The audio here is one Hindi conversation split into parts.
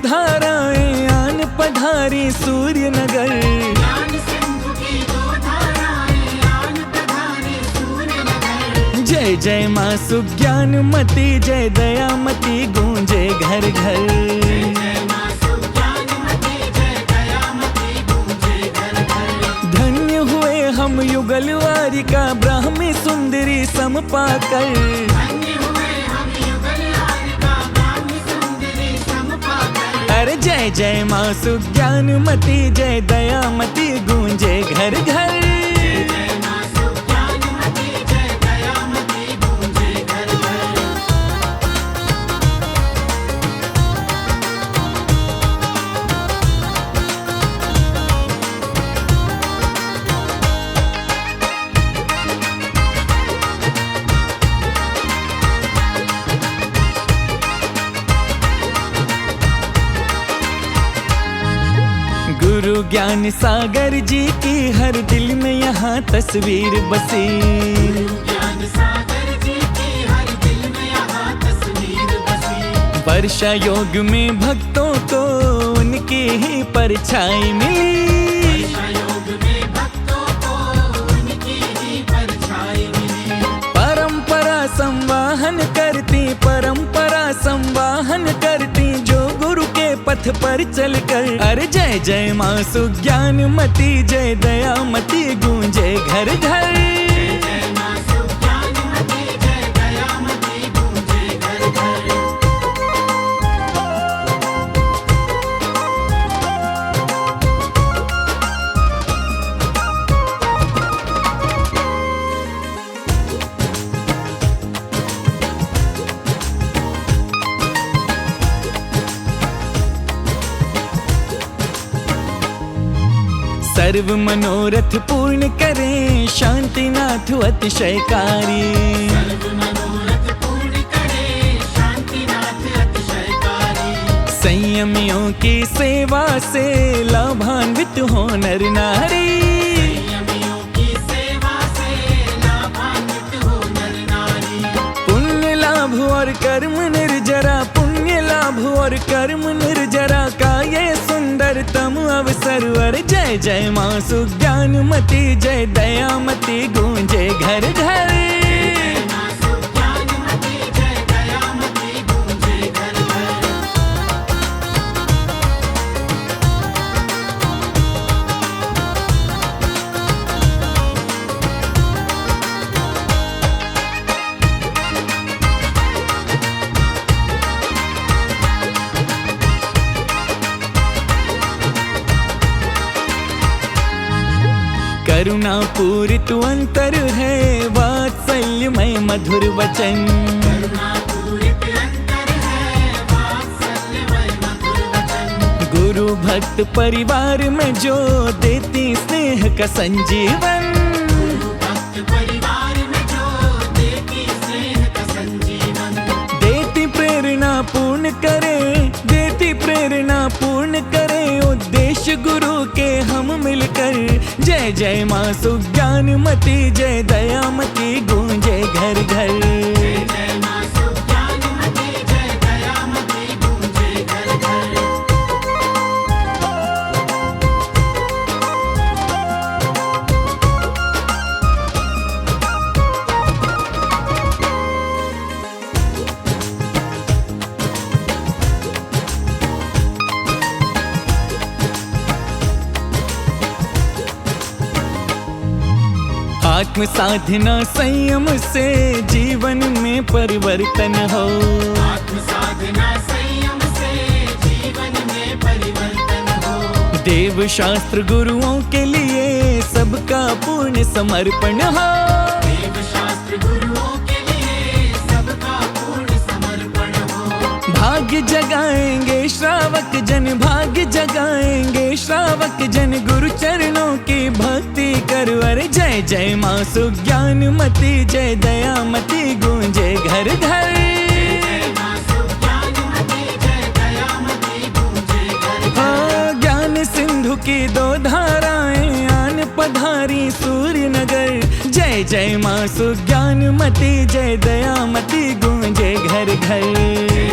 धाराएं आन पधारी सूर्य नगर। जय जय माँ सुज्ञानमती जय दयामती गूंजे घर घर। धन्य हुए हम युगल वारिका ब्राह्मी सुंदरी सम पाकर। अरे जय जय माँ सुज्ञानमती जय दयामती गूंजे घर घर। गुरु ज्ञान सागर जी की हर दिल में यहाँ तस्वीर बसी। वर्षा योग में भक्तों को उनकी ही परछाई मिली। परंपरा संवाहन करती, परंपरा संवाहन करती जो गुरु के पथ पर चलकर। अरे जय जय माँ सुज्ञानमती जय दयामती गूंजे घर घर। सर्व मनोरथ पूर्ण करें शांतिनाथ अतिशयकारी। संयमियों की सेवा से लाभान्वित हो नर नारी। पुण्य लाभ और कर्म निर्जरा, पुण्य लाभ और कर्म निर्जरा का ये सुंदरतम अवसर। वर जय जय माँ सुज्ञानमती जय दयामती गूंजे घर घर। करुणा पूरित अंतर है वात्सल्यमय मधुर वचन। गुरु भक्त परिवार में जो देती स्नेह का संजीवन। देती प्रेरणा पूर्ण करे, देती प्रेरणा पूर्ण करे उद्देश्य गुरु के हम मिलकर। जय जय माँ सुज्ञानमती जय दयामती गूंजे घर घर। आत्म साधना संयम से जीवन में परिवर्तन हो। आत्म साधना संयम से जीवन में परिवर्तन हो। देव शास्त्र गुरुओं के लिए सबका पूर्ण समर्पण हो। देव शास्त्र गुरुओं के लिए सबका पूर्ण समर्पण हो। भाग्य जगाएंगे श्रावक जन, भाग्य जगाएंगे श्रावक जन गुरु चरणों की भक्ति करवर। जय जय माँ सुज्ञानमती जय दयामती गूंजे घर घर। ज्ञान सिंधु की दो धाराएं आन पधारी सूर्य नगर। जय जय माँ सुज्ञानमती जय दयामती गूंजे घर घर।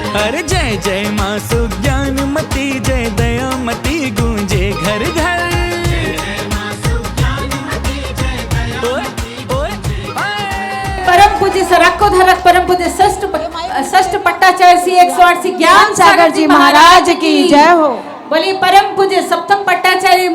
अरे जय जय माँ सुज्ञानमती, जय दयामती गूंजे घर घर। परम पूज्य सरक्को धरक परम पूज्य षष्ठ पट्टाचार्य श्री 108 ज्ञान सागर जी महाराज की जय हो। बोलिए परम पूज्य सप्तम पट्टाचार्य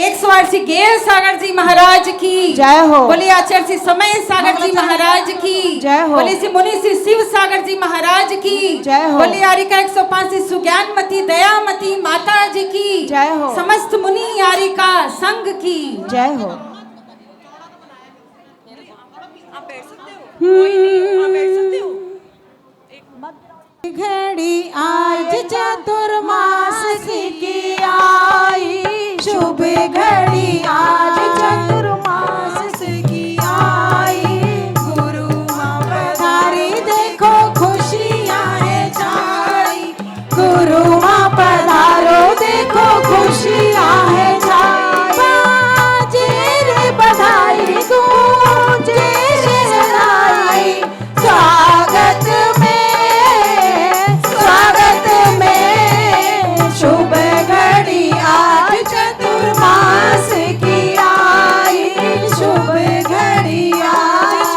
108 ज्ञान सागर जी महाराज की जय हो। बोलिए आचार्य श्री समय सागर जी महाराज की जय हो। बोलिए श्री मुनि श्री शिव सागर जी महाराज की जय हो। बोलिए आरिका 105 श्री सुज्ञानमती दयामती माता जी की जय हो। समस्त मुनि आरिका संघ की जय हो। घड़ी आज चतुर्मास की आई, शुभ घड़ी आज चतुर्मास की आई। गुरु माँ पधारी देखो खुशियाँ है छाई, गुरु माँ पधारो देखो खुशियाँ है छाई। बाजे रे बधाई गूंजे शहनाई, स्वागत शुभ घड़ी आज चतुर्मास की आई, शुभ घड़ी आज।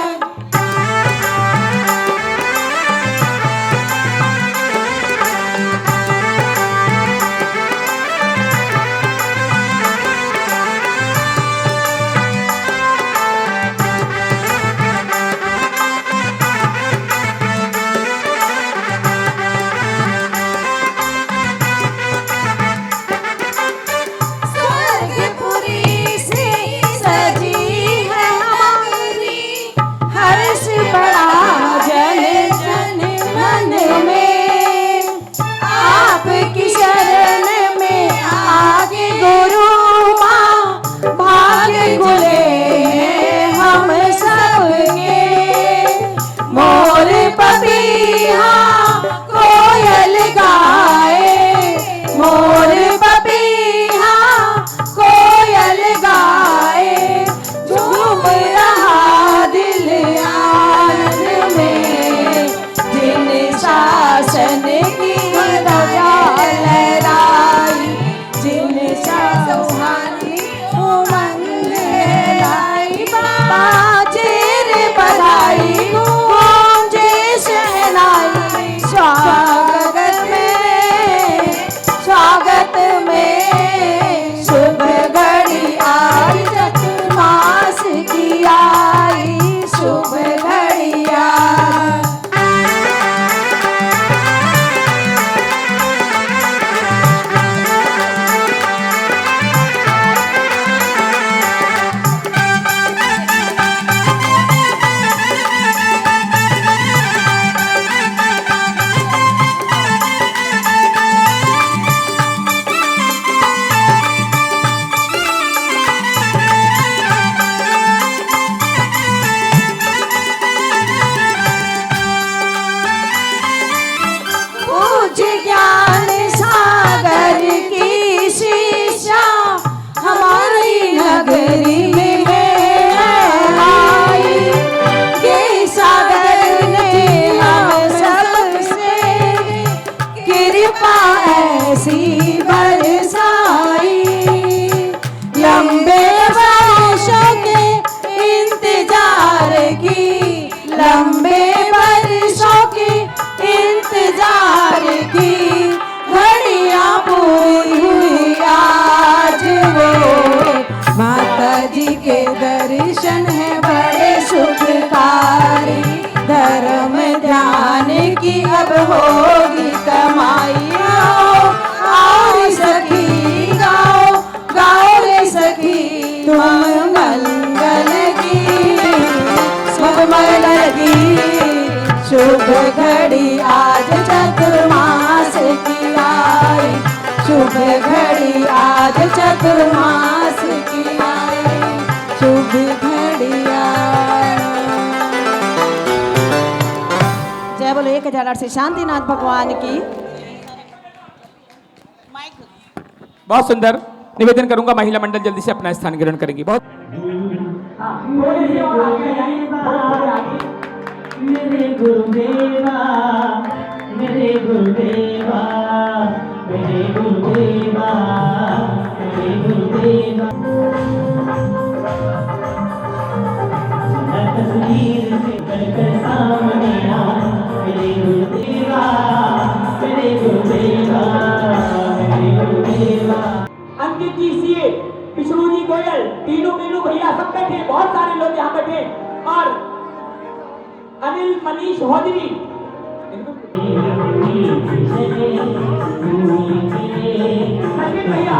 अब होगी कमाई। आओ सखी गाओ गाओ रे सखी तुम मंगल की शुभ मंगल की शुभ घड़ी आज चतुर्मास की आई। शुभ घड़ी आज चतुर्मास की आई। शुभ घड़ी जय बोलो 1008 से शांतिनाथ भगवान की। बहुत सुंदर निवेदन करूंगा, महिला मंडल जल्दी से अपना स्थान ग्रहण करेंगी। बहुत मेरे गुरुदेवा मेरे गुरु अभिजीत जी सीए, विष्णु जी गोयल, मीनू भैया सब बैठे, बहुत सारे लोग यहाँ बैठे, और अनिल मनीष हौदरी, सचिन भैया,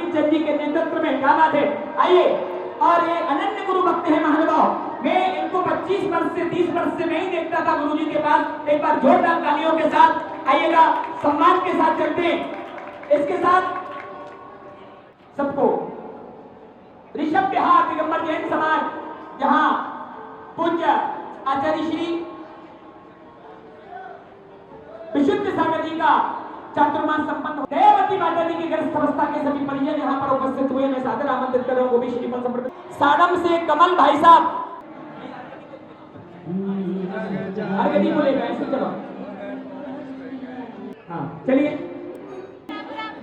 चंद जी के नेतृत्व में क्या बात है। आइए, और ये अनन्य गुरु भक्त है महानुभाव। मैं इनको 25 वर्ष से 30 वर्ष से नहीं देखता था गुरु जी के पास। एक बार जोरदार तालियों के साथ आइएगा, सम्मान के साथ चलते हैं। इसके साथ सबको ऋषभ बिहार दिगंबर जैन समाज, जहां पूज्य आचार्य श्री विशुद्ध सागर जी का चातुर्मास संपन्न हो, दयावती माता जी की ग्रस्त अवस्था के सभी परिजन यहाँ पर उपस्थित हुए। मैं सादर आमंत्रित कर रहा हूँ, वो भी श्रीफल समर्पित। साडम से कमल भाई साहब, आगे नहीं बोलेगा, ऐसे चलो। हाँ चलिए,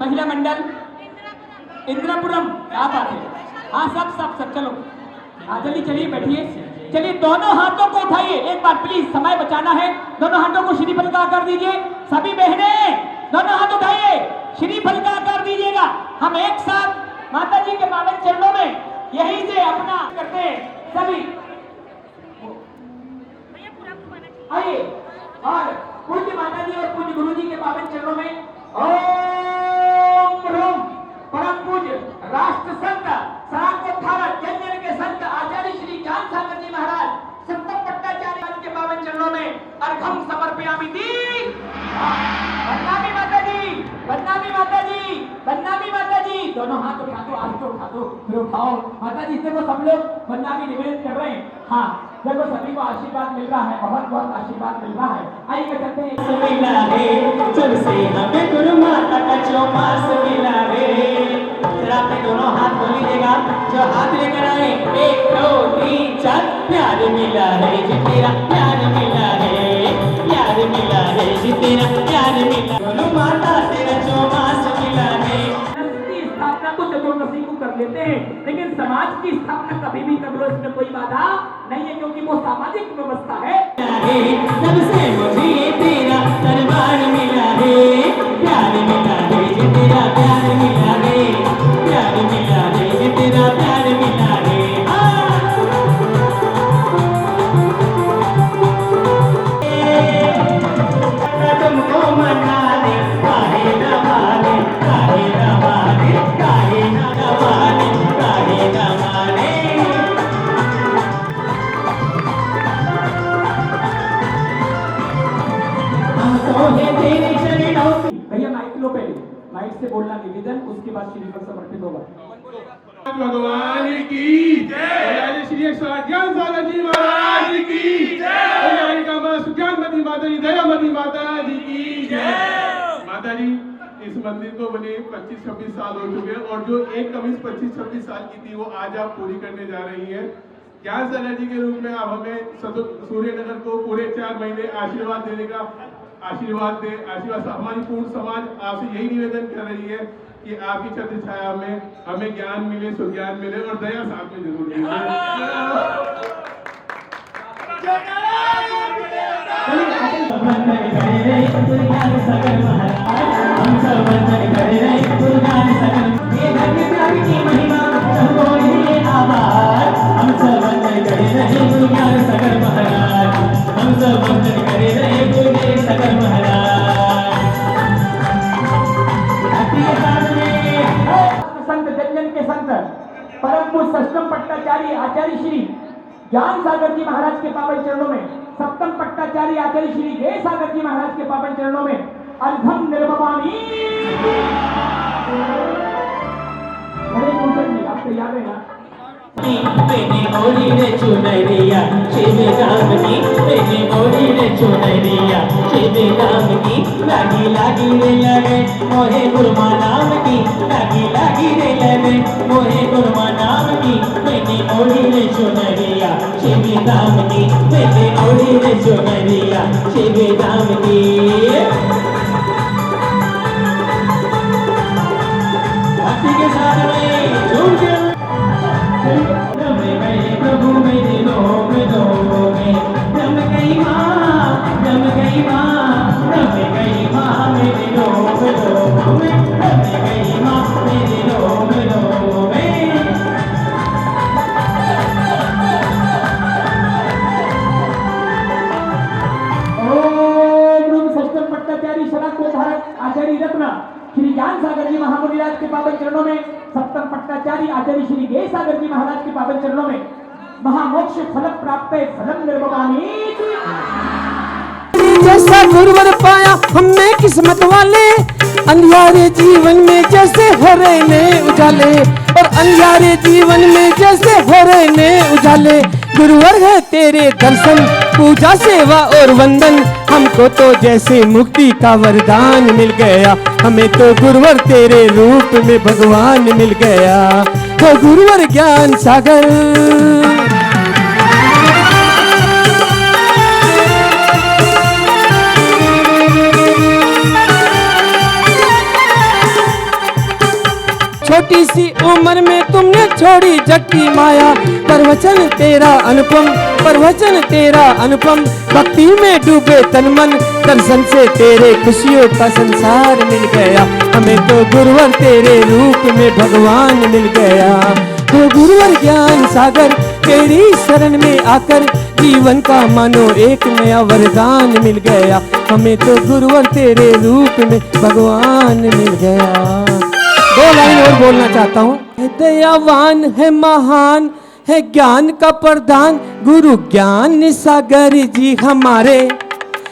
महिला मंडल इंद्रपुरम, क्या बात है। हाँ सब चलो, हाँ जल्दी चलिए, बैठिए। चलिए, दोनों हाथों को उठाइए एक बार प्लीज, समय बचाना है। दोनों हाथों को श्रीफल का आकार दीजिए। सभी बहनें दोनों हाथ उठाइए, श्रीफल का आकार दीजिएगा। हम एक साथ माता जी के पावन चरणों में यहीं से अपना करते हैं सभी। आइए, और पूज्य माता जी और पूज्य गुरु जी के पावन चरणों में ओम ह्रम परम पूज्य राष्ट्र संत सराकोत्थारक जन के संत आचार्य श्री ज्ञान सागर जी महाराज सप्तम पट्टाचार्य के पावन चरणों में अर्घम समर्पयामि। बदनामी माता जी, बदनामी माता जी, बदनामी माता जी। दोनों हाथ उठा दो, आज तो उठा दो, फिर उठाओ माता जी। देखो सब लोग बदनामी निवेदन कर रहे हैं। हाँ देखो, सभी को आशीर्वाद मिल रहा है, बहुत आशीर्वाद मिल रहा है। आइए कहते हैं, मिला है जब से हमें गुरु माता का चौमास मिला है। जरा अपने दोनों हाथ खोल लीजिएगा, जो हाथ लेकर आए, 1 2 3 4। प्यार मिला है जी तेरा, प्यार मिला है, प्यार मिला है जी तेरा, प्यार मिला। गुरु माता तेरा चौमास मिला है। स्थापना तो चतुर्दशी को कर लेते हैं, लेकिन समाज की स्थापना कभी भी कर लो, इसमें कोई बाधा नहीं है, क्योंकि वो सामाजिक व्यवस्था है। तब से मुझे तेरा दरबार मिला है, प्यार मिला है जी तेरा, प्यार मिला है, प्यार मिला है जी तेरा, प्यार मिला है। तुमको मना दे, काहे न माने, काहे न माने, काहे न माने, काहे न माने। हम तो है तेरे चरणों। भैया माइक लो, पहले माइक से बोलना निवेदन, उसके बाद श्रीफल समर्पित होगा। भगवान की जय, श्री ज्ञान सागर जी महाराज की जय, ज्ञानमती माता जी, दयामती माता जी की जय। माता जी, इस मंदिर को बने 25-26 साल हो चुके हैं, और जो एक कमीज 25-26 साल की थी वो आज आप पूरी करने जा रही हैं। ज्ञान सागर जी के रूप में आप हमें सूर्यनगर को पूरे 4 महीने आशीर्वाद देने का आशीर्वाद दे। आशीर्वाद हमारी पूर्ण समाज आपसे यही निवेदन कर रही है कि आपकी छत्र छाया में हमें ज्ञान मिले, सुज्ञान मिले, और दया साथ में जरूर मिले। संत जन के संत परम पूज्य सप्तम पट्टाचार्य आचार्य श्री ज्ञान सागर जी महाराज के पावन चरणों में, सप्तम पट्टाचार्य आचार्य श्री जय सागर जी महाराज के पावन चरणों में अर्घम निर्वपामि। गणेश भूषण जी, आप तैयार हैं ना? मैंने मोड़ी रे चुनरिया शिव राम की, मैंने मोड़ी रे चुनरिया शिव राम की, लागी लागी रे लगे मोहे गुरमा नाम की, लागी लागी रे लगे मोहे गुरमा नाम की, मैंने मोड़ी रे चुनरिया शिव राम की, मैंने मोड़ी रे चुनरिया शिव राम की। भक्ति के साथ में आचार्य रत्न श्री ज्ञान सागर जी महामुनिराज के पावन चरणों में, सप्तम पट्टाचार्य आचार्य श्री गेय सागर जी महाराज के पावन चरणों में महामोक्ष फल प्राप्त फलम निर्भवानी। जैसा गुरुवर पाया हमने किस्मत वाले, अंधियारे जीवन में जैसे हो रहे ने उजाले, और अंधियारे जीवन में जैसे हो रहे ने उजाले। गुरुवर है तेरे दर्शन, पूजा सेवा और वंदन, हमको तो जैसे मुक्ति का वरदान मिल गया। हमें तो गुरुवर तेरे रूप में भगवान मिल गया। तो गुरुवर ज्ञान सागर छोटी सी उम्र में तुमने छोड़ी जग की माया, प्रवचन तेरा अनुपम, प्रवचन तेरा अनुपम, भक्ति में डूबे तन मन, दर्शन से तेरे खुशियों का संसार मिल गया। हमें तो गुरुवर तेरे रूप में भगवान मिल गया। तो गुरुवर ज्ञान सागर तेरी शरण में आकर जीवन का मानो एक नया वरदान मिल गया। हमें तो गुरुवर तेरे रूप में भगवान मिल गया। दो लाइन और बोलना चाहता हूँ। दयावान है, महान है, ज्ञान का प्रधान गुरु ज्ञान सागर जी हमारे।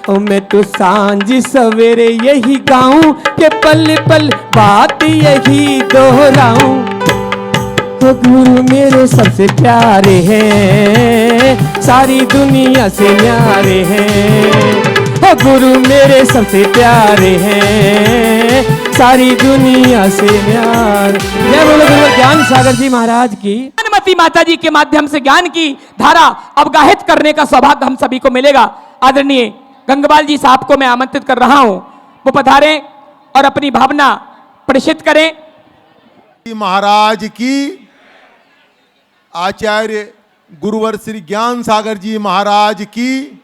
और मैं तो सांझ सवेरे यही गाऊं कि पल पल बात यही दोहराऊं। तो गुरु मेरे सबसे प्यारे हैं, सारी दुनिया से न्यारे हैं। ओ गुरु मेरे सबसे प्यारे हैं, सारी दुनिया से प्यार। जय बोलो गुरु ज्ञान सागर जी महाराज की। ज्ञानमती माता जी के माध्यम से ज्ञान की धारा अवगाहित करने का सौभाग्य हम सभी को मिलेगा। आदरणीय गंगपाल जी साहब को मैं आमंत्रित कर रहा हूं, वो पधारें और अपनी भावना प्रदर्शित करें। महाराज की, आचार्य गुरुवर श्री ज्ञान सागर जी महाराज की,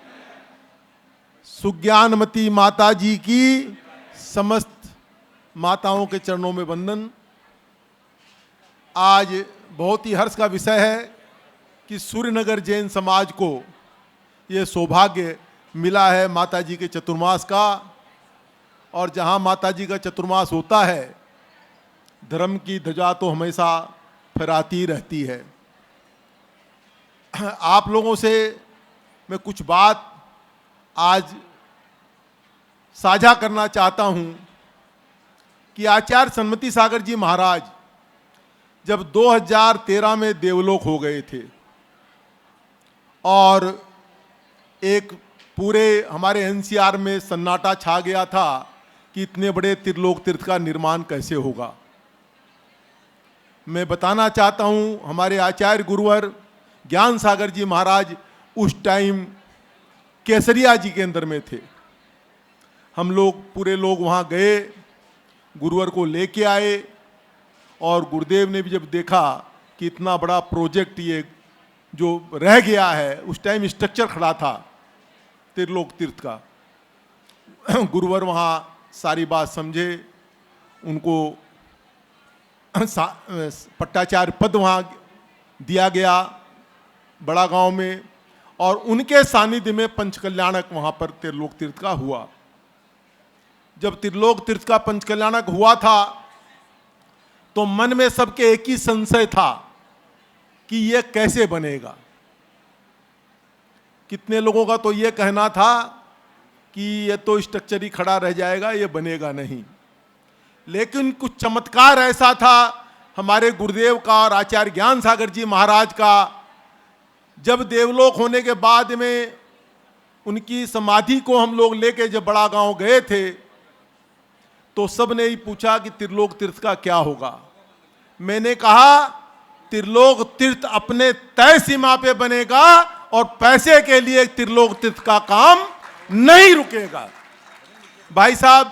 सुज्ञानमती माता जी की, समस्त माताओं के चरणों में वंदन। आज बहुत ही हर्ष का विषय है कि सूर्यनगर जैन समाज को ये सौभाग्य मिला है माता जी के चतुर्मास का। और जहाँ माता जी का चतुर्मास होता है, धर्म की ध्वजा तो हमेशा फहराती रहती है। आप लोगों से मैं कुछ बात आज साझा करना चाहता हूँ कि आचार्य सन्मति सागर जी महाराज जब 2013 में देवलोक हो गए थे और एक पूरे हमारे एनसीआर में सन्नाटा छा गया था कि इतने बड़े त्रिलोक तीर्थ का निर्माण कैसे होगा। मैं बताना चाहता हूँ, हमारे आचार्य गुरुवर ज्ञान सागर जी महाराज उस टाइम केसरिया जी के अंदर में थे। हम लोग पूरे लोग वहाँ गए, गुरुवर को लेके आए और गुरुदेव ने भी जब देखा कि इतना बड़ा प्रोजेक्ट ये जो रह गया है, उस टाइम स्ट्रक्चर खड़ा था त्रिलोक तीर्थ का, गुरुवर वहाँ सारी बात समझे, उनको पट्टाचार्य पद वहाँ दिया गया बड़ा गांव में, और उनके सानिध्य में पंचकल्याणक वहाँ पर त्रिलोक तीर्थ का हुआ। जब त्रिलोक तीर्थ का पंचकल्याणक हुआ था तो मन में सबके एक ही संशय था कि ये कैसे बनेगा। कितने लोगों का तो ये कहना था कि ये तो स्ट्रक्चर ही खड़ा रह जाएगा, ये बनेगा नहीं। लेकिन कुछ चमत्कार ऐसा था हमारे गुरुदेव का और आचार्य ज्ञान सागर जी महाराज का, जब देवलोक होने के बाद में उनकी समाधि को हम लोग लेके जब बड़ा गांव गए थे तो सब ने ही पूछा कि त्रिलोक तीर्थ का क्या होगा। मैंने कहा त्रिलोक तीर्थ अपने तय सीमा पे बनेगा और पैसे के लिए त्रिलोक तीर्थ का काम नहीं रुकेगा। भाई साहब,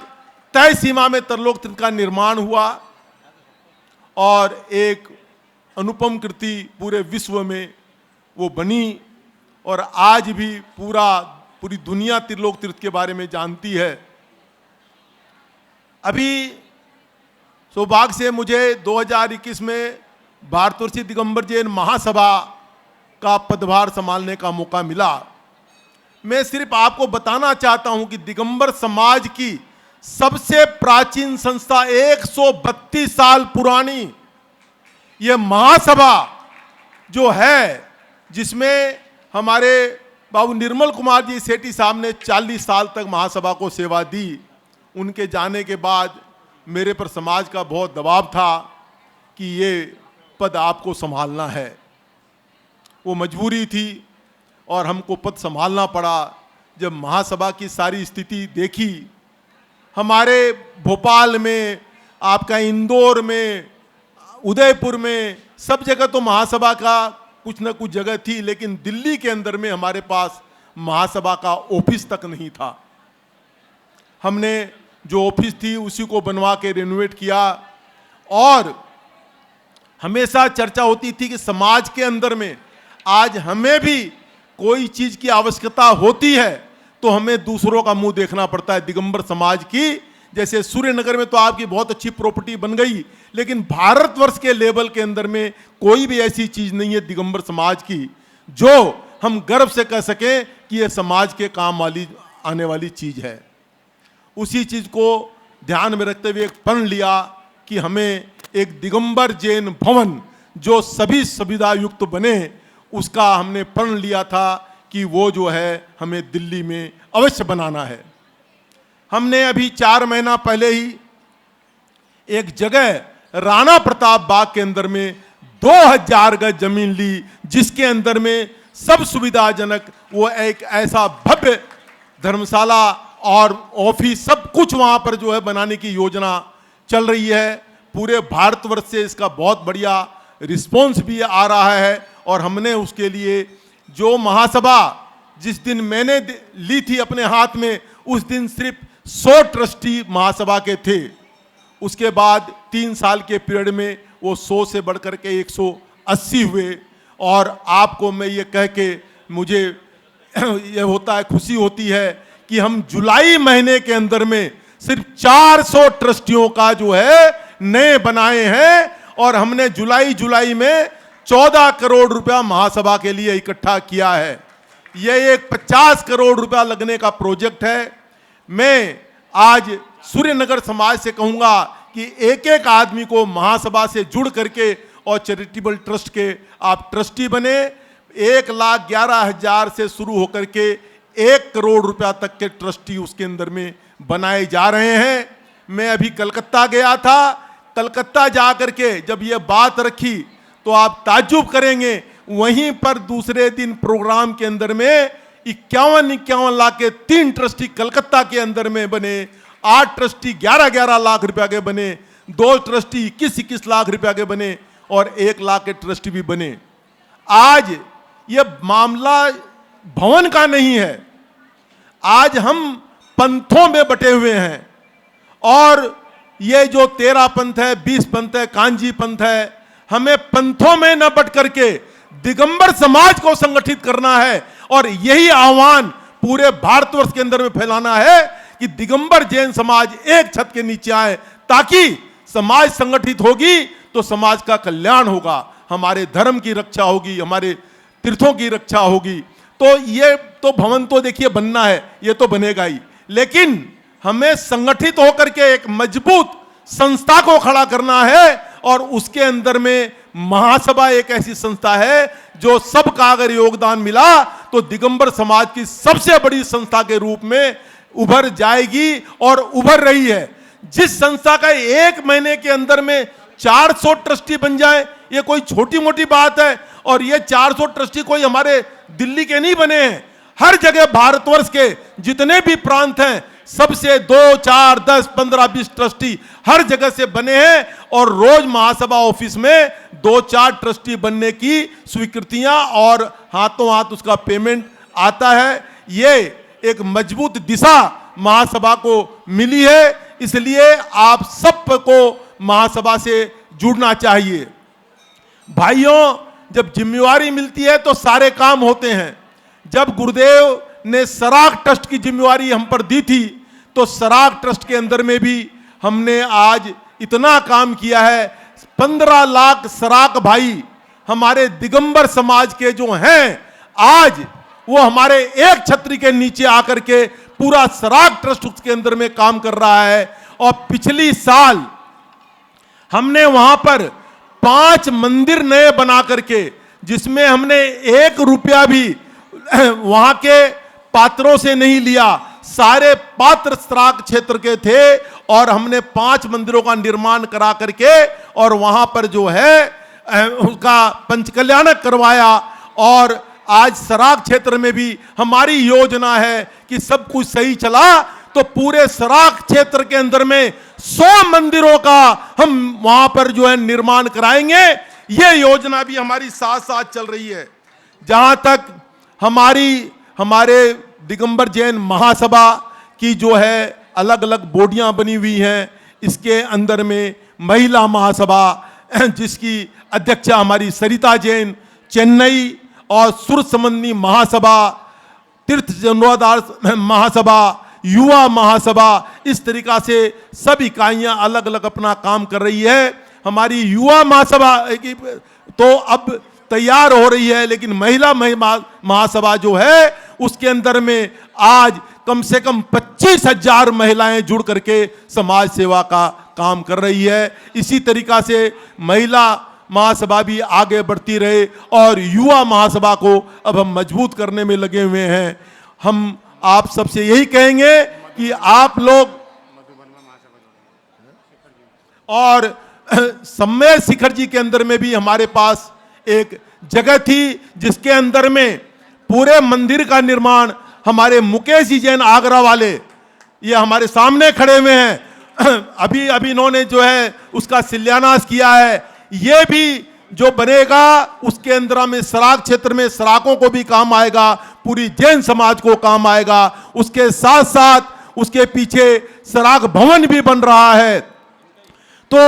तय सीमा में त्रिलोक तीर्थ का निर्माण हुआ और एक अनुपम कृति पूरे विश्व में वो बनी और आज भी पूरी दुनिया त्रिलोक तीर्थ के बारे में जानती है। अभी सौभाग्य से मुझे 2021 में भारतवर्षीय दिगंबर जैन महासभा का पदभार संभालने का मौका मिला। मैं सिर्फ आपको बताना चाहता हूं कि दिगंबर समाज की सबसे प्राचीन संस्था, 132 साल पुरानी ये महासभा जो है, जिसमें हमारे बाबू निर्मल कुमार जी सेठी साहब ने 40 साल तक महासभा को सेवा दी। उनके जाने के बाद मेरे पर समाज का बहुत दबाव था कि ये पद आपको संभालना है। वो मजबूरी थी और हमको पद संभालना पड़ा। जब महासभा की सारी स्थिति देखी, हमारे भोपाल में, आपका इंदौर में, उदयपुर में, सब जगह तो महासभा का कुछ न कुछ जगह थी, लेकिन दिल्ली के अंदर में हमारे पास महासभा का ऑफिस तक नहीं था। हमने जो ऑफिस थी उसी को बनवा के रिनोवेट किया और हमेशा चर्चा होती थी कि समाज के अंदर में आज हमें भी कोई चीज की आवश्यकता होती है तो हमें दूसरों का मुंह देखना पड़ता है। दिगंबर समाज की, जैसे सूर्यनगर में तो आपकी बहुत अच्छी प्रॉपर्टी बन गई, लेकिन भारतवर्ष के लेवल के अंदर में कोई भी ऐसी चीज नहीं है दिगंबर समाज की जो हम गर्व से कह सकें कि यह समाज के काम वाली आने वाली चीज है। उसी चीज को ध्यान में रखते हुए एक प्रण लिया कि हमें एक दिगंबर जैन भवन जो सभी सुविधा युक्त बने, उसका हमने प्रण लिया था कि वो जो है हमें दिल्ली में अवश्य बनाना है। हमने अभी 4 महीना पहले ही एक जगह राणा प्रताप बाग के अंदर में 2000 गज जमीन ली, जिसके अंदर में सब सुविधाजनक वो एक ऐसा भव्य धर्मशाला और ऑफिस सब कुछ वहां पर जो है बनाने की योजना चल रही है। पूरे भारतवर्ष से इसका बहुत बढ़िया रिस्पॉन्स भी आ रहा है और हमने उसके लिए जो महासभा जिस दिन मैंने ली थी अपने हाथ में, उस दिन सिर्फ 100 ट्रस्टी महासभा के थे। उसके बाद 3 साल के पीरियड में वो 100 से बढ़कर के 180 हुए। और आपको मैं ये कह के मुझे ये होता है, खुशी होती है कि हम जुलाई महीने के अंदर में सिर्फ 400 ट्रस्टियों का जो है नए बनाए हैं और हमने जुलाई में 14 करोड़ रुपया महासभा के लिए इकट्ठा किया है। यह एक 50 करोड़ रुपया लगने का प्रोजेक्ट है। मैं आज सूर्यनगर समाज से कहूंगा कि एक एक आदमी को महासभा से जुड़ करके और चैरिटेबल ट्रस्ट के आप ट्रस्टी बने। 1,11,000 से शुरू होकर के 1 करोड़ रुपया तक के ट्रस्टी उसके अंदर में बनाए जा रहे हैं। मैं अभी कलकत्ता गया था। कलकत्ता जा करके जब ये बात रखी तो आप ताज्जुब करेंगे। वहीं पर दूसरे दिन प्रोग्राम के अंदर में 51 लाख के 3 ट्रस्टी कलकत्ता के अंदर में बने, 8 ट्रस्टी 11 लाख रुपया के बने, 2 ट्रस्टी 21 लाख रुपया के बने और 1 लाख के ट्रस्टी भी बने। आज ये मामला भवन का नहीं है, आज हम पंथों में बटे हुए हैं और ये जो 13 पंथ है, 20 पंथ है, कांजी पंथ है, हमें पंथों में न बट करके दिगंबर समाज को संगठित करना है और यही आह्वान पूरे भारतवर्ष के अंदर में फैलाना है कि दिगंबर जैन समाज एक छत के नीचे आए, ताकि समाज संगठित होगी तो समाज का कल्याण होगा, हमारे धर्म की रक्षा होगी, हमारे तीर्थों की रक्षा होगी। तो ये तो भवन तो देखिए बनना है, ये तो बनेगा ही, लेकिन हमें संगठित होकर के एक मजबूत संस्था को खड़ा करना है और उसके अंदर में महासभा एक ऐसी संस्था है जो सबका अगर योगदान मिला तो दिगंबर समाज की सबसे बड़ी संस्था के रूप में उभर जाएगी और उभर रही है। जिस संस्था का 1 महीने के अंदर में 400 ट्रस्टी बन जाए, ये कोई छोटी मोटी बात है। और ये 400 ट्रस्टी कोई हमारे दिल्ली के नहीं बने हैं, हर जगह भारतवर्ष के जितने भी प्रांत हैं सबसे 2, 4, 10, 15, 20 ट्रस्टी हर जगह से बने हैं और रोज महासभा ऑफिस में 2-4 ट्रस्टी बनने की स्वीकृतियां और हाथों हाथ उसका पेमेंट आता है। ये एक मजबूत दिशा महासभा को मिली है, इसलिए आप सबको महासभा से जुड़ना चाहिए। भाइयों, जब जिम्मेवारी मिलती है तो सारे काम होते हैं। जब गुरुदेव ने सराग ट्रस्ट की जिम्मेवारी हम पर दी थी तो सराग ट्रस्ट के अंदर में भी हमने आज इतना काम किया है। 15 लाख सराग भाई हमारे दिगंबर समाज के जो हैं, आज वो हमारे एक छतरी के नीचे आकर के पूरा सराग ट्रस्ट उसके अंदर में काम कर रहा है। और पिछली साल हमने वहां पर 5 मंदिर नए बना करके, जिसमें हमने 1 रुपया भी वहां के पात्रों से नहीं लिया, सारे पात्र सराग क्षेत्र के थे और हमने 5 मंदिरों का निर्माण करा करके और वहां पर जो है उसका पंचकल्याणक करवाया। और आज सराग क्षेत्र में भी हमारी योजना है कि सब कुछ सही चला तो पूरे सराग क्षेत्र के अंदर में 100 मंदिरों का हम वहां पर जो है निर्माण कराएंगे। ये योजना भी हमारी साथ साथ चल रही है। जहां तक हमारे दिगंबर जैन महासभा की जो है अलग अलग बॉडियां बनी हुई हैं, इसके अंदर में महिला महासभा जिसकी अध्यक्षा हमारी सरिता जैन, चेन्नई और सुर संबंधी महासभा, तीर्थ जनोदार महासभा, युवा महासभा, इस तरीका से सब इकाइयां अलग अलग अपना काम कर रही है। हमारी युवा महासभा तो अब तैयार हो रही है, लेकिन महिला महासभा जो है उसके अंदर में आज कम से कम 25,000 महिलाएं जुड़ करके समाज सेवा का काम कर रही है। इसी तरीका से महिला महासभा भी आगे बढ़ती रहे और युवा महासभा को अब हम मजबूत करने में लगे हुए हैं। हम आप सबसे यही कहेंगे कि आप लोग और सम्मेद शिखर जी के अंदर में भी हमारे पास एक जगह थी जिसके अंदर में पूरे मंदिर का निर्माण हमारे मुकेश जी जैन आगरा वाले, ये हमारे सामने खड़े हुए हैं, अभी इन्होंने जो है उसका शिलान्यास किया है। ये भी जो बनेगा उसके अंदर में सराग क्षेत्र में सराकों को भी काम आएगा, पूरी जैन समाज को काम आएगा। उसके साथ साथ उसके पीछे सराग भवन भी बन रहा है। तो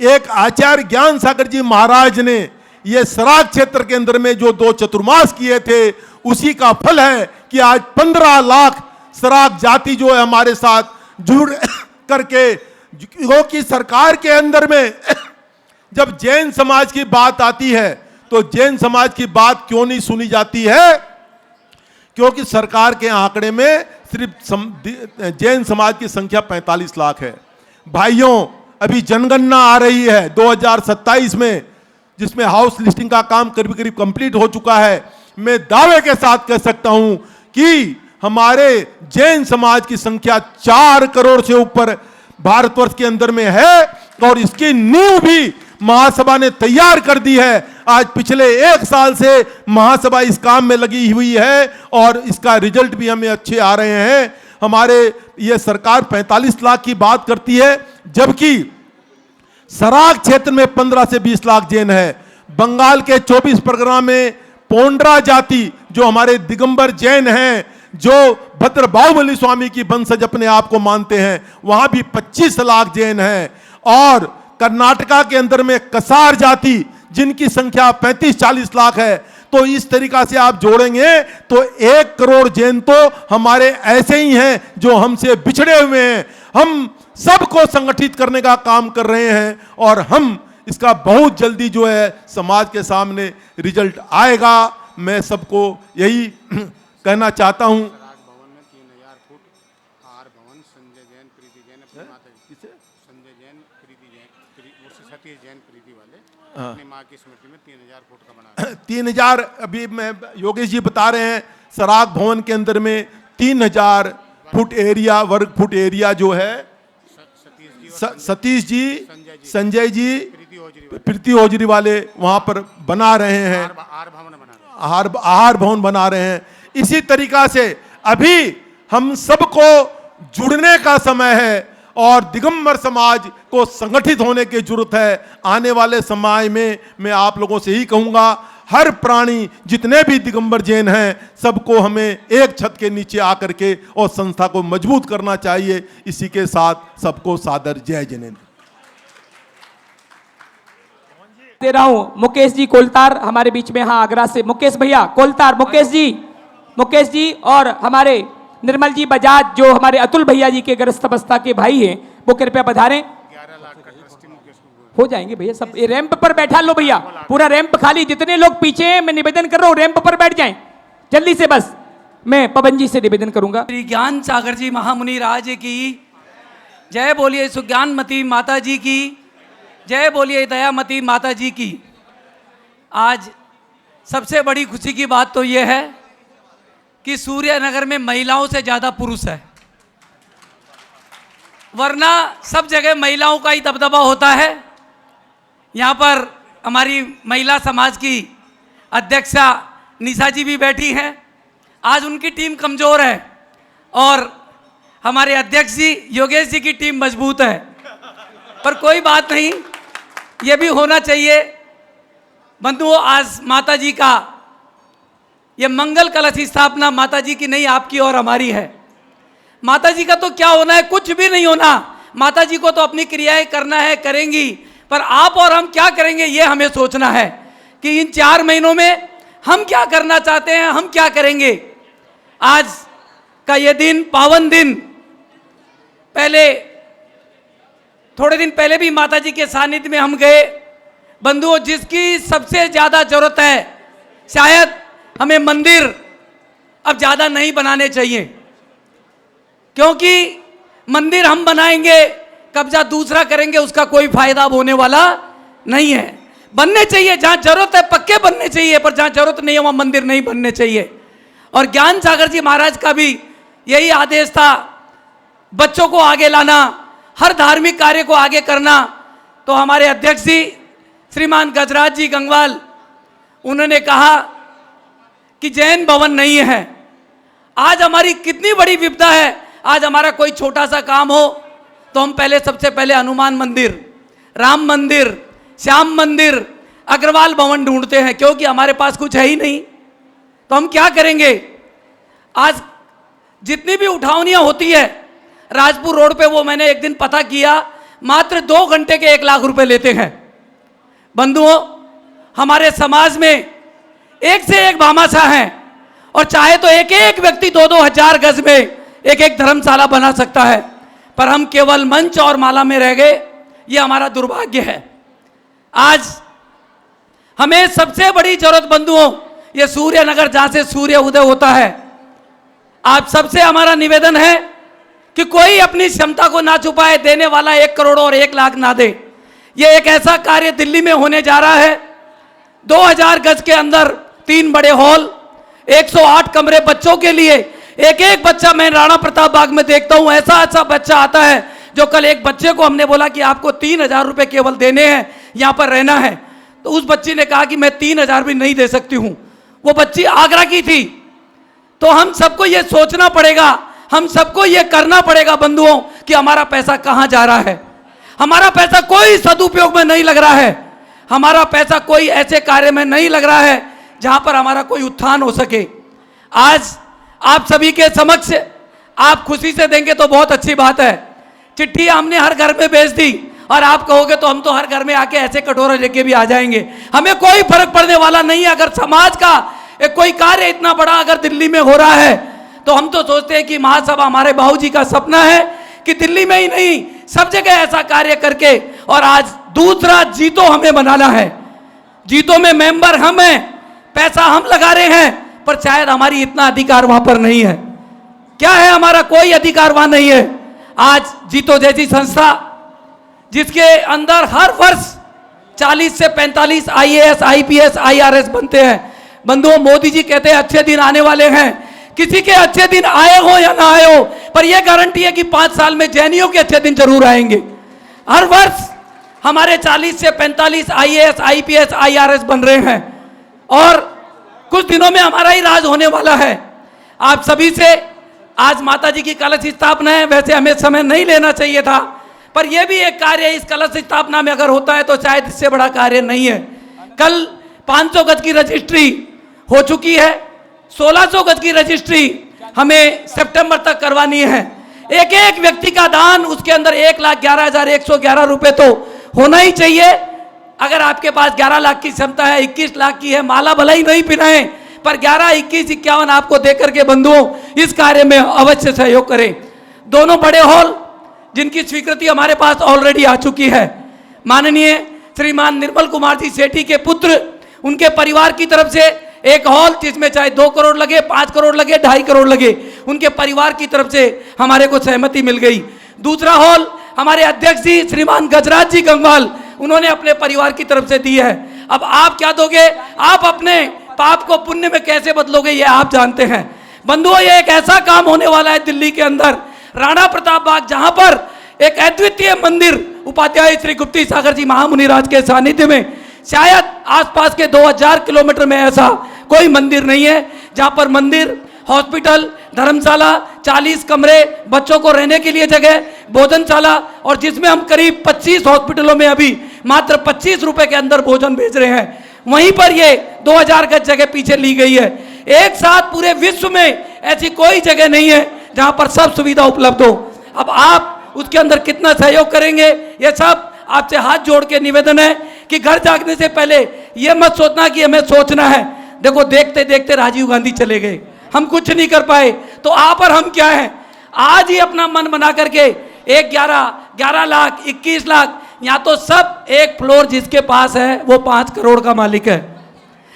एक आचार्य ज्ञान सागर जी महाराज ने ये सराग क्षेत्र के अंदर में जो 2 चतुर्मास किए थे, उसी का फल है कि आज 15 लाख सराग जाति जो है हमारे साथ जुड़ करके, क्योंकि सरकार के अंदर में जब जैन समाज की बात आती है तो जैन समाज की बात क्यों नहीं सुनी जाती है? क्योंकि सरकार के आंकड़े में सिर्फ जैन समाज की संख्या 45 लाख है। भाइयों, अभी जनगणना आ रही है 2027 में, जिसमें हाउस लिस्टिंग का काम करीब करीब कंप्लीट हो चुका है। मैं दावे के साथ कह सकता हूं कि हमारे जैन समाज की संख्या 4 करोड़ से ऊपर भारतवर्ष के अंदर में है और इसकी नींव भी महासभा ने तैयार कर दी है। आज पिछले 1 साल से महासभा इस काम में लगी हुई है और इसका रिजल्ट भी हमें अच्छे आ रहे हैं। हमारे ये सरकार 45 लाख की बात करती है, जबकि सराग क्षेत्र में 15 से 20 लाख जैन है। बंगाल के 24 परगना में पोंड्रा जाति जो हमारे दिगंबर जैन हैं, जो भद्र बाहुबली स्वामी की वंशज अपने आप को मानते हैं, वहां भी 25 लाख जैन हैं। और कर्नाटका के अंदर में कसार जाति जिनकी संख्या 35-40 लाख है। तो इस तरीका से आप जोड़ेंगे तो 1 करोड़ जैन तो हमारे ऐसे ही हैं जो हमसे बिछड़े हुए हैं। हम सबको संगठित करने का काम कर रहे हैं और हम इसका बहुत जल्दी जो है समाज के सामने रिजल्ट आएगा। मैं सबको यही कहना चाहता हूं। भवन में 3000 फुट आर भवन संजय जैन प्रीति जैन अपनी माता जी, संजय जैन प्रीति जैन सतीश जैन प्रीति वाले अपनी माँ की स्मृति में 3000 फुट का बना 3000 अभी मैं योगेश जी बता रहे हैं, सराग भवन के अंदर में 3000 फुट एरिया, वर्ग फुट एरिया जो है सतीश जी, संजय जी, प्रीति होजरी वाले वहां पर बना रहे हैं, आहार भवन बना रहे हैं। इसी तरीका से अभी हम सबको जुड़ने का समय है और दिगंबर समाज को संगठित होने की जरूरत है। आने वाले समय में मैं आप लोगों से ही कहूंगा, हर प्राणी जितने भी दिगंबर जैन हैं सबको हमें एक छत के नीचे आकर के और संस्था को मजबूत करना चाहिए। इसी के साथ सबको सादर जय जिनेंद्र दे रहा हूं। मुकेश जी कोलतार हमारे बीच में, हाँ आगरा से मुकेश भैया कोलतार, मुकेश जी और हमारे निर्मल जी बजाज जो हमारे अतुल भैया जी के गृहस्थ अवस्था के भाई हैं, वो कृपया पधारें। 11 लाख का ट्रस्टी मुकेश हो जाएंगे भैया सब। ये रैंप पर बैठा लो भैया, पूरा रैंप खाली, जितने लोग पीछे हैं मैं निवेदन कर रहा हूं रैंप पर बैठ जाएं जल्दी से, बस मैं पवन जी से निवेदन करूंगा। श्री ज्ञान सागर जी महामुनि राज की जय बोलिए, सुज्ञानमती माता जी की जय बोलिए, दयामती माता जी की। आज सबसे बड़ी खुशी की बात तो यह है कि सूर्यनगर में महिलाओं से ज़्यादा पुरुष है, वरना सब जगह महिलाओं का ही दबदबा होता है। यहाँ पर हमारी महिला समाज की अध्यक्षा निशा जी भी बैठी हैं। आज उनकी टीम कमज़ोर है और हमारे अध्यक्ष जी योगेश जी की टीम मजबूत है, पर कोई बात नहीं, ये भी होना चाहिए। बंधुओं, आज माता जी का ये मंगल कलश स्थापना माता जी की नहीं, आपकी और हमारी है। माता जी का तो क्या होना है, कुछ भी नहीं होना। माता जी को तो अपनी क्रियाएं करना है, करेंगी, पर आप और हम क्या करेंगे ये हमें सोचना है कि इन 4 महीनों में हम क्या करना चाहते हैं, हम क्या करेंगे। आज का ये दिन, पावन दिन, पहले थोड़े दिन पहले भी माता जी के सानिध्य में हम गए। बंधुओं, जिसकी सबसे ज़्यादा जरूरत है, शायद हमें मंदिर अब ज़्यादा नहीं बनाने चाहिए, क्योंकि मंदिर हम बनाएंगे, कब्जा दूसरा करेंगे, उसका कोई फायदा होने वाला नहीं है। बनने चाहिए जहाँ जरूरत है, पक्के बनने चाहिए, पर जहाँ जरूरत नहीं है वहाँ मंदिर नहीं बनने चाहिए। और ज्ञान सागर जी महाराज का भी यही आदेश था, बच्चों को आगे लाना, हर धार्मिक कार्य को आगे करना। तो हमारे अध्यक्ष जी श्रीमान गजराज जी गंगवाल, उन्होंने कहा कि जैन भवन नहीं है। आज हमारी कितनी बड़ी विपदा है, आज हमारा कोई छोटा सा काम हो तो हम पहले सबसे पहले हनुमान मंदिर, राम मंदिर, श्याम मंदिर, अग्रवाल भवन ढूंढते हैं, क्योंकि हमारे पास कुछ है ही नहीं। तो हम क्या करेंगे। आज जितनी भी उठावनियां होती है राजपुर रोड पे, वो मैंने एक दिन पता किया, मात्र 2 घंटे के 1 लाख रुपए लेते हैं। बंधुओं, हमारे समाज में एक से एक भामाशाह हैं, और चाहे तो एक एक व्यक्ति 2-2 हजार गज में एक एक धर्मशाला बना सकता है, पर हम केवल मंच और माला में रह गए। ये हमारा दुर्भाग्य है। आज हमें सबसे बड़ी जरूरत बंधुओं, ये सूर्यनगर जहां से सूर्य उदय होता है, आप सबसे हमारा निवेदन है कि कोई अपनी क्षमता को ना छुपाए, देने वाला 1 करोड़ और 1 लाख ना दे। ये एक ऐसा कार्य दिल्ली में होने जा रहा है, 2000 गज के अंदर 3 बड़े हॉल, 108 कमरे बच्चों के लिए। एक एक बच्चा, मैं राणा प्रताप बाग में देखता हूं, ऐसा बच्चा आता है जो कल एक बच्चे को हमने बोला कि आपको 3000 रुपए केवल देने हैं, यहां पर रहना है, तो उस बच्ची ने कहा कि मैं 3000 भी नहीं दे सकती हूं। वो बच्ची आगरा की थी। तो हम सबको ये सोचना पड़ेगा, हम सबको ये करना पड़ेगा बंधुओं कि हमारा पैसा कहां जा रहा है। हमारा पैसा कोई सदुपयोग में नहीं लग रहा है, हमारा पैसा कोई ऐसे कार्य में नहीं लग रहा है जहां पर हमारा कोई उत्थान हो सके। आज आप सभी के समक्ष आप खुशी से देंगे तो बहुत अच्छी बात है। चिट्ठी हमने हर घर में भेज दी, और आप कहोगे तो हम तो हर घर में आके ऐसे कटोरा लेके भी आ जाएंगे, हमें कोई फर्क पड़ने वाला नहीं है। अगर समाज का एक कोई कार्य इतना बड़ा अगर दिल्ली में हो रहा है, तो हम तो सोचते हैं कि महासभा, हमारे बाबूजी का सपना है कि दिल्ली में ही नहीं सब जगह ऐसा कार्य करके। और आज दूसरा, जीतो हमें बनाना है। जीतो में मेंबर हम हैं, पैसा हम लगा रहे हैं, पर शायद हमारी इतना अधिकार वहां पर नहीं है। क्या है, हमारा कोई अधिकार वहां नहीं है। आज जीतो जैसी संस्था, जिसके अंदर हर वर्ष 40 से 45 IAS, IPS, IRS बनते हैं। बंधुओं, मोदी जी कहते हैं अच्छे दिन आने वाले हैं। किसी के अच्छे दिन आए हो या ना आए हो, पर यह गारंटी है कि 5 साल में जैनियों के अच्छे दिन जरूर आएंगे। हर वर्ष हमारे 40 से 45 IAS, IPS, IRS बन रहे हैं, और कुछ दिनों में हमारा ही राज होने वाला है। आप सभी से आज माता जी की कलश स्थापना है, वैसे हमें समय नहीं लेना चाहिए था, पर यह भी एक कार्य है। इस कलश स्थापना में अगर होता है तो शायद इससे बड़ा कार्य नहीं है। कल 500 गज की रजिस्ट्री हो चुकी है, 1600 गज की रजिस्ट्री हमें सितंबर तक करवानी है। एक एक व्यक्ति का दान, उसके अंदर 1,11,111 रुपए तो होना ही चाहिए। अगर आपके पास 11 लाख की क्षमता है, 21 लाख की है, माला भले ही नहीं पिनाएं, पर 11, 21, 51 आपको देकर के बंधुओं इस कार्य में अवश्य सहयोग करें। दोनों बड़े हॉल जिनकी स्वीकृति हमारे पास ऑलरेडी आ चुकी है, माननीय श्रीमान निर्मल कुमार जी सेठी के पुत्र, उनके परिवार की तरफ से एक हॉल जिसमें चाहे 2 करोड़ लगे, 5 करोड़ लगे, 2.5 करोड़ लगे, उनके परिवार की तरफ से हमारे को सहमति मिल गई। दूसरा हॉल हमारे अध्यक्ष जी श्रीमान गजराज जी गंगवाल, उन्होंने अपने परिवार की तरफ से दी है। अब आप क्या दोगे? आप अपने पाप को पुण्य में कैसे बदलोगे, ये आप जानते हैं। बंधुओं, ये एक ऐसा काम होने वाला है दिल्ली के अंदर, राणा प्रताप बाग, जहां पर एक अद्वितीय मंदिर उपाध्याय श्री गुप्ती सागर जी महामुनिराज के सानिध्य में, शायद आसपास के 2000 किलोमीटर में ऐसा कोई मंदिर नहीं है जहां पर मंदिर, हॉस्पिटल, धर्मशाला, 40 कमरे, बच्चों को रहने के लिए जगह, भोजनशाला, और जिसमें हम करीब 25 हॉस्पिटलों में अभी मात्र 25 रुपए के अंदर भोजन भेज रहे हैं। वहीं पर ये 2000 गज जगह पीछे ली गई है। एक साथ पूरे विश्व में ऐसी कोई जगह नहीं है जहां पर सब सुविधा उपलब्ध हो। अब आप उसके अंदर कितना सहयोग करेंगे, ये सब आपसे हाथ जोड़ के निवेदन है कि घर जागने से पहले ये मत सोचना कि हमें सोचना है। देखो, देखते देखते राजीव गांधी चले गए, हम कुछ नहीं कर पाए, तो आप और हम क्या हैं? आज ही अपना मन बना करके 11 लाख, 21 लाख, या तो सब एक फ्लोर जिसके पास है वो 5 करोड़ का मालिक है।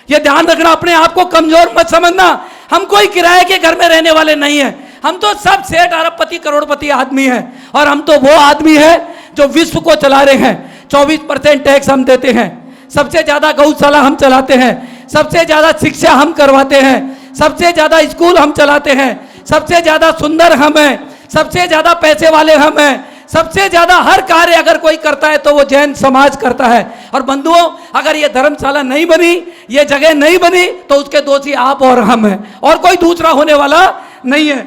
ये ध्यान रखना, अपने आप को कमजोर मत समझना। हम कोई किराए के घर में रहने वाले नहीं हैं, हम तो सब सेठ, अरबपति, करोड़पति आदमी हैं। और हम तो वो आदमी हैं जो विश्व को चला रहे हैं। 24% टैक्स हम देते हैं, सबसे ज्यादा गौशाला हम चलाते हैं, सबसे ज्यादा शिक्षा हम करवाते हैं, सबसे ज्यादा स्कूल हम चलाते हैं, सबसे ज्यादा सुंदर हम हैं, सबसे ज्यादा पैसे वाले हम हैं, सबसे ज्यादा हर कार्य अगर कोई करता है तो वो जैन समाज करता है। और बंधुओं, अगर ये धर्मशाला नहीं बनी, ये जगह नहीं बनी, तो उसके दोषी आप और हम हैं, और कोई दूसरा होने वाला नहीं है।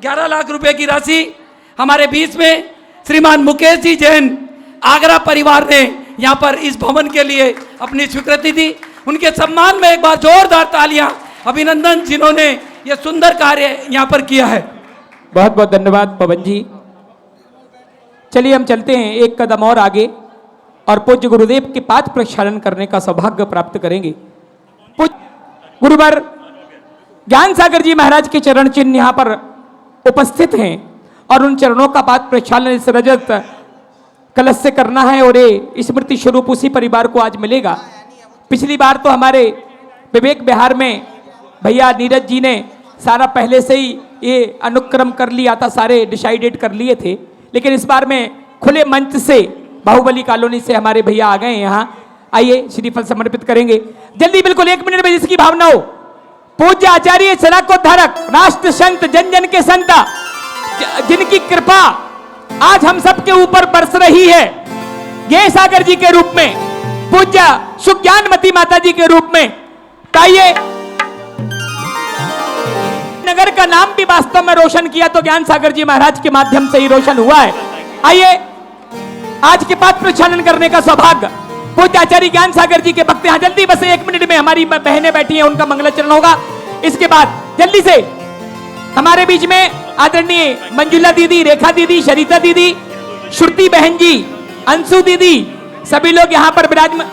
11 लाख रुपए की राशि हमारे बीच में श्रीमान मुकेश जी जैन आगरा परिवार ने यहाँ पर इस भवन के लिए अपनी स्वीकृति दी। उनके सम्मान में एक बार जोरदार तालियां, अभिनंदन, जिन्होंने ये सुंदर कार्य यहाँ पर किया है। बहुत बहुत धन्यवाद पवन जी। चलिए हम चलते हैं एक कदम और आगे और पूज्य गुरुदेव के पाद प्रक्षालन करने का सौभाग्य प्राप्त करेंगे। पूज्य गुरुवर ज्ञान सागर जी महाराज के चरण चिन्ह यहाँ पर उपस्थित हैं और उन चरणों का पाद प्रक्षालन इस रजत कलश से करना है और ये स्मृति स्वरूप उसी परिवार को आज मिलेगा। पिछली बार तो हमारे विवेक विहार में भैया नीरज जी ने सारा पहले से ही ये अनुक्रम कर लिया था, सारे डिसाइडेड कर लिए थे, लेकिन इस बार में खुले मंच से बाहुबली कॉलोनी से हमारे भैया आ गए यहाँ। आइए श्रीफल समर्पित करेंगे जल्दी, बिल्कुल 1 मिनट में जिसकी भावना हो। पूज्य आचार्य सराकोद्धारक, राष्ट्र संत, जन जन के संता, जिनकी कृपा आज हम सबके ऊपर बरस रही है, ये सागर जी के रूप में, पूज्य सुज्ञानमती माता जी के रूप में, आइए नगर का नाम भी वास्तव में रोशन किया तो ज्ञान सागर जी महाराज के माध्यम से ही रोशन हुआ है। आइए आज के पाद प्रक्षालन करने का सौभाग्य पूज्य आचार्य ज्ञान सागर जी के भक्त यहाँ जल्दी, बस 1 मिनट में हमारी बहनें बैठी हैं, उनका मंगलाचरण होगा। इसके बाद जल्दी से हमारे बीच में आदरणीय मंजुला दीदी, रेखा दीदी, शरीता दीदी, श्रुति बहन जी, अंशु दीदी, सभी लोग यहाँ पर विराजमान।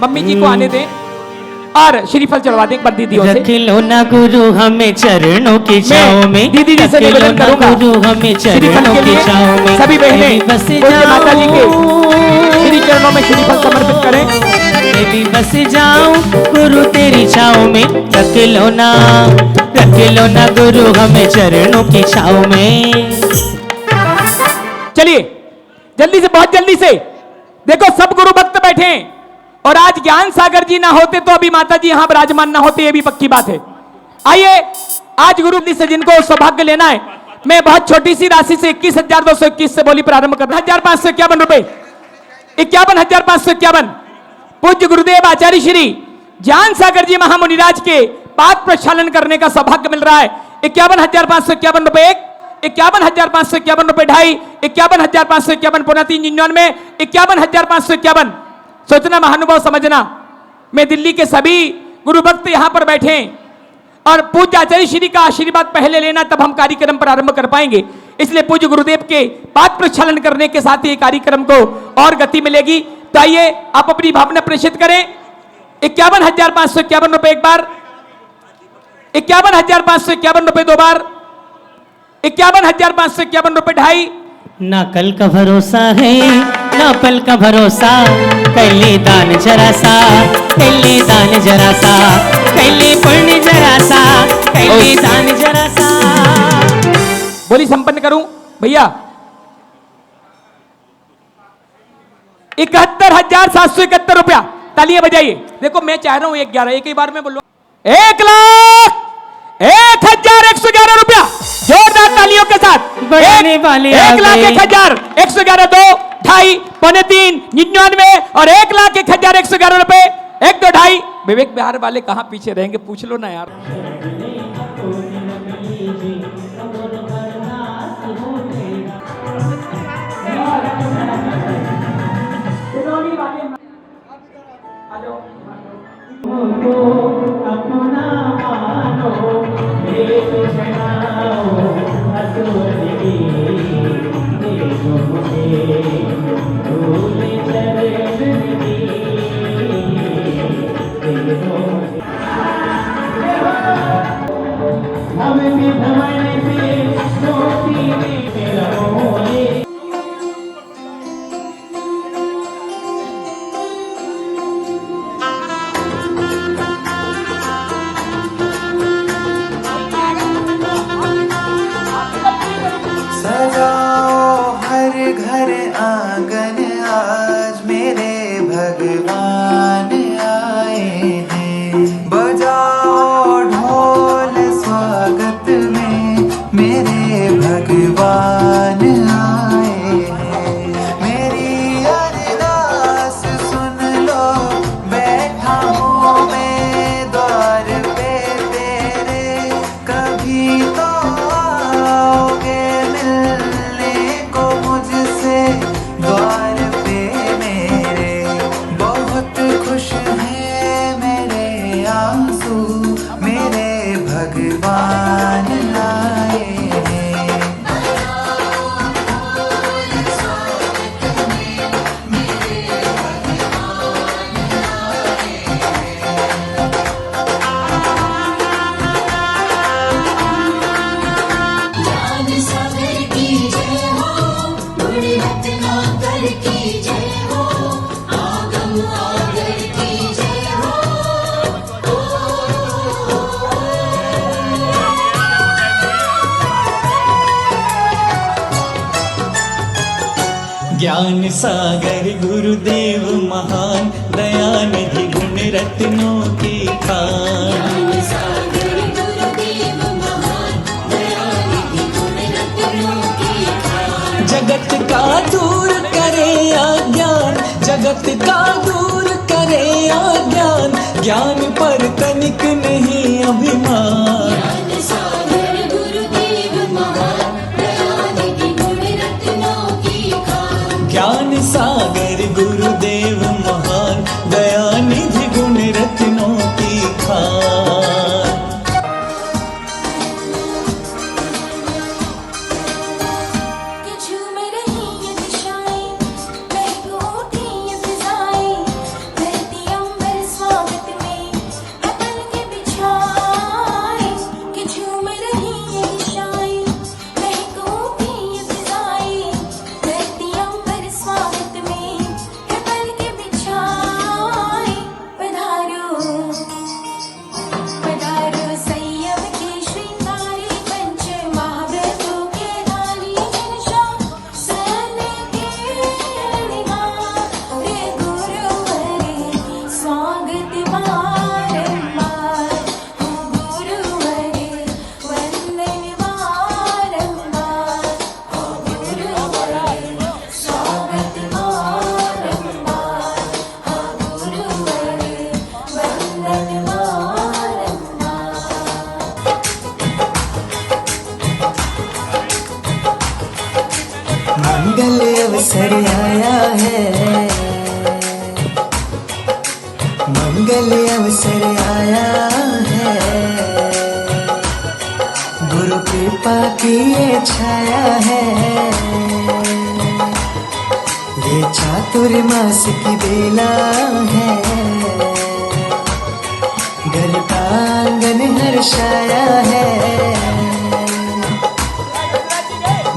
मम्मी जी को आने दें और श्रीफल चढ़वा दें पर दीदियों से। रख लो ना गुरु हमें चरणों की छांव में, दीदी जी से निवेदन करूंगा गुरु हमें चरणों की छांव में, सभी बहनें पूज्य माता जी के श्री चरणों में श्रीफल समर्पित करें। मैं भी बस जाऊं गुरु तेरी छांव में, रख लो ना गुरु हमें चरणों की छांव में। चलिए जल्दी से, बहुत जल्दी से, देखो सब गुरु भक्त बैठे हैं और आज ज्ञान सागर जी ना होते तो अभी माता जी यहां विराजमान ना होते, ये भी पक्की बात है। आइए आज गुरु से जिनको सौभाग्य लेना है, मैं बहुत छोटी सी राशि से 21,221 से बोली प्रारंभ कर रहा हूं। 1,551 रुपए, 51,551 पूज्य गुरुदेव आचार्य श्री ज्ञान सागर जी महामुनिराज के पाद प्रक्षालन करने का सौभाग्य मिल रहा है। 51,551 रुपए, 51,551 रुपए, 2.5, 51,551 पुनः 399, 51,551। सोचना महानुभाव, समझना, मैं दिल्ली के सभी गुरु भक्त यहां पर बैठे हैं और पूज्य आचार्य श्री का आशीर्वाद पहले लेना, तब हम कार्यक्रम प्रारंभ कर पाएंगे। इसलिए पूज्य गुरुदेव के पाद प्रक्षालन करने के साथ ही कार्यक्रम को और गति मिलेगी। तो आइए आप अपनी भावना प्रेषित करें। 51,551 रुपए एक बार, 51,551 रुपए 2 बार, 51,551 रुपए 2.5। ना कल का भरोसा है ना पल का भरोसा, कर ले दान जरा सा, कर ले दान जरा सा, कैली पुण्य जरा सा, कैली दान जरा सा। बोली संपन्न करूं भैया 71,771 रुपया। तालियां बजाइए। देखो मैं चाह रहा हूं 11 एक ही बार में बोलूं 1,01,111 रुपया। जोरदार तालियों के साथ। बढ़ने वाली आ 1,01,111 2 2.5 पौने 3 99 और 1,01,111 रुपए 1 2 2.5। विवेक बिहार वाले कहां पीछे रहेंगे पूछ लो ना यार। सजाओ हर घर आंगन आज मेरे भगवान आए हैं। बजाओ ढोल स्वागत में मेरे भगवान आए हैं। मेरी अरदास सुन लो बैठा हूँ मैं द्वार पे तेरे। कभी तो आओगे मिलने को मुझसे द्वार पे मेरे। बहुत खुश हैं मेरे आंसू मेरे भगवान आए हैं। ज्ञान सागर गुरुदेव महान दयानिधि गुण रत्नों की खान। जगत का दूर करे अज्ञान, जगत का दूर करे अज्ञान। ज्ञान पर तनिक नहीं अभिमान। ज्ञान सागर गुरुदेव महान दयानिधि गुण रत्नों की खान। मंगल अवसर आया है, मंगल अवसर आया है। गुरु कृपा की ये छाया है। ये चातुर्मास की बेला है। घर का आंगन हर्षाया है।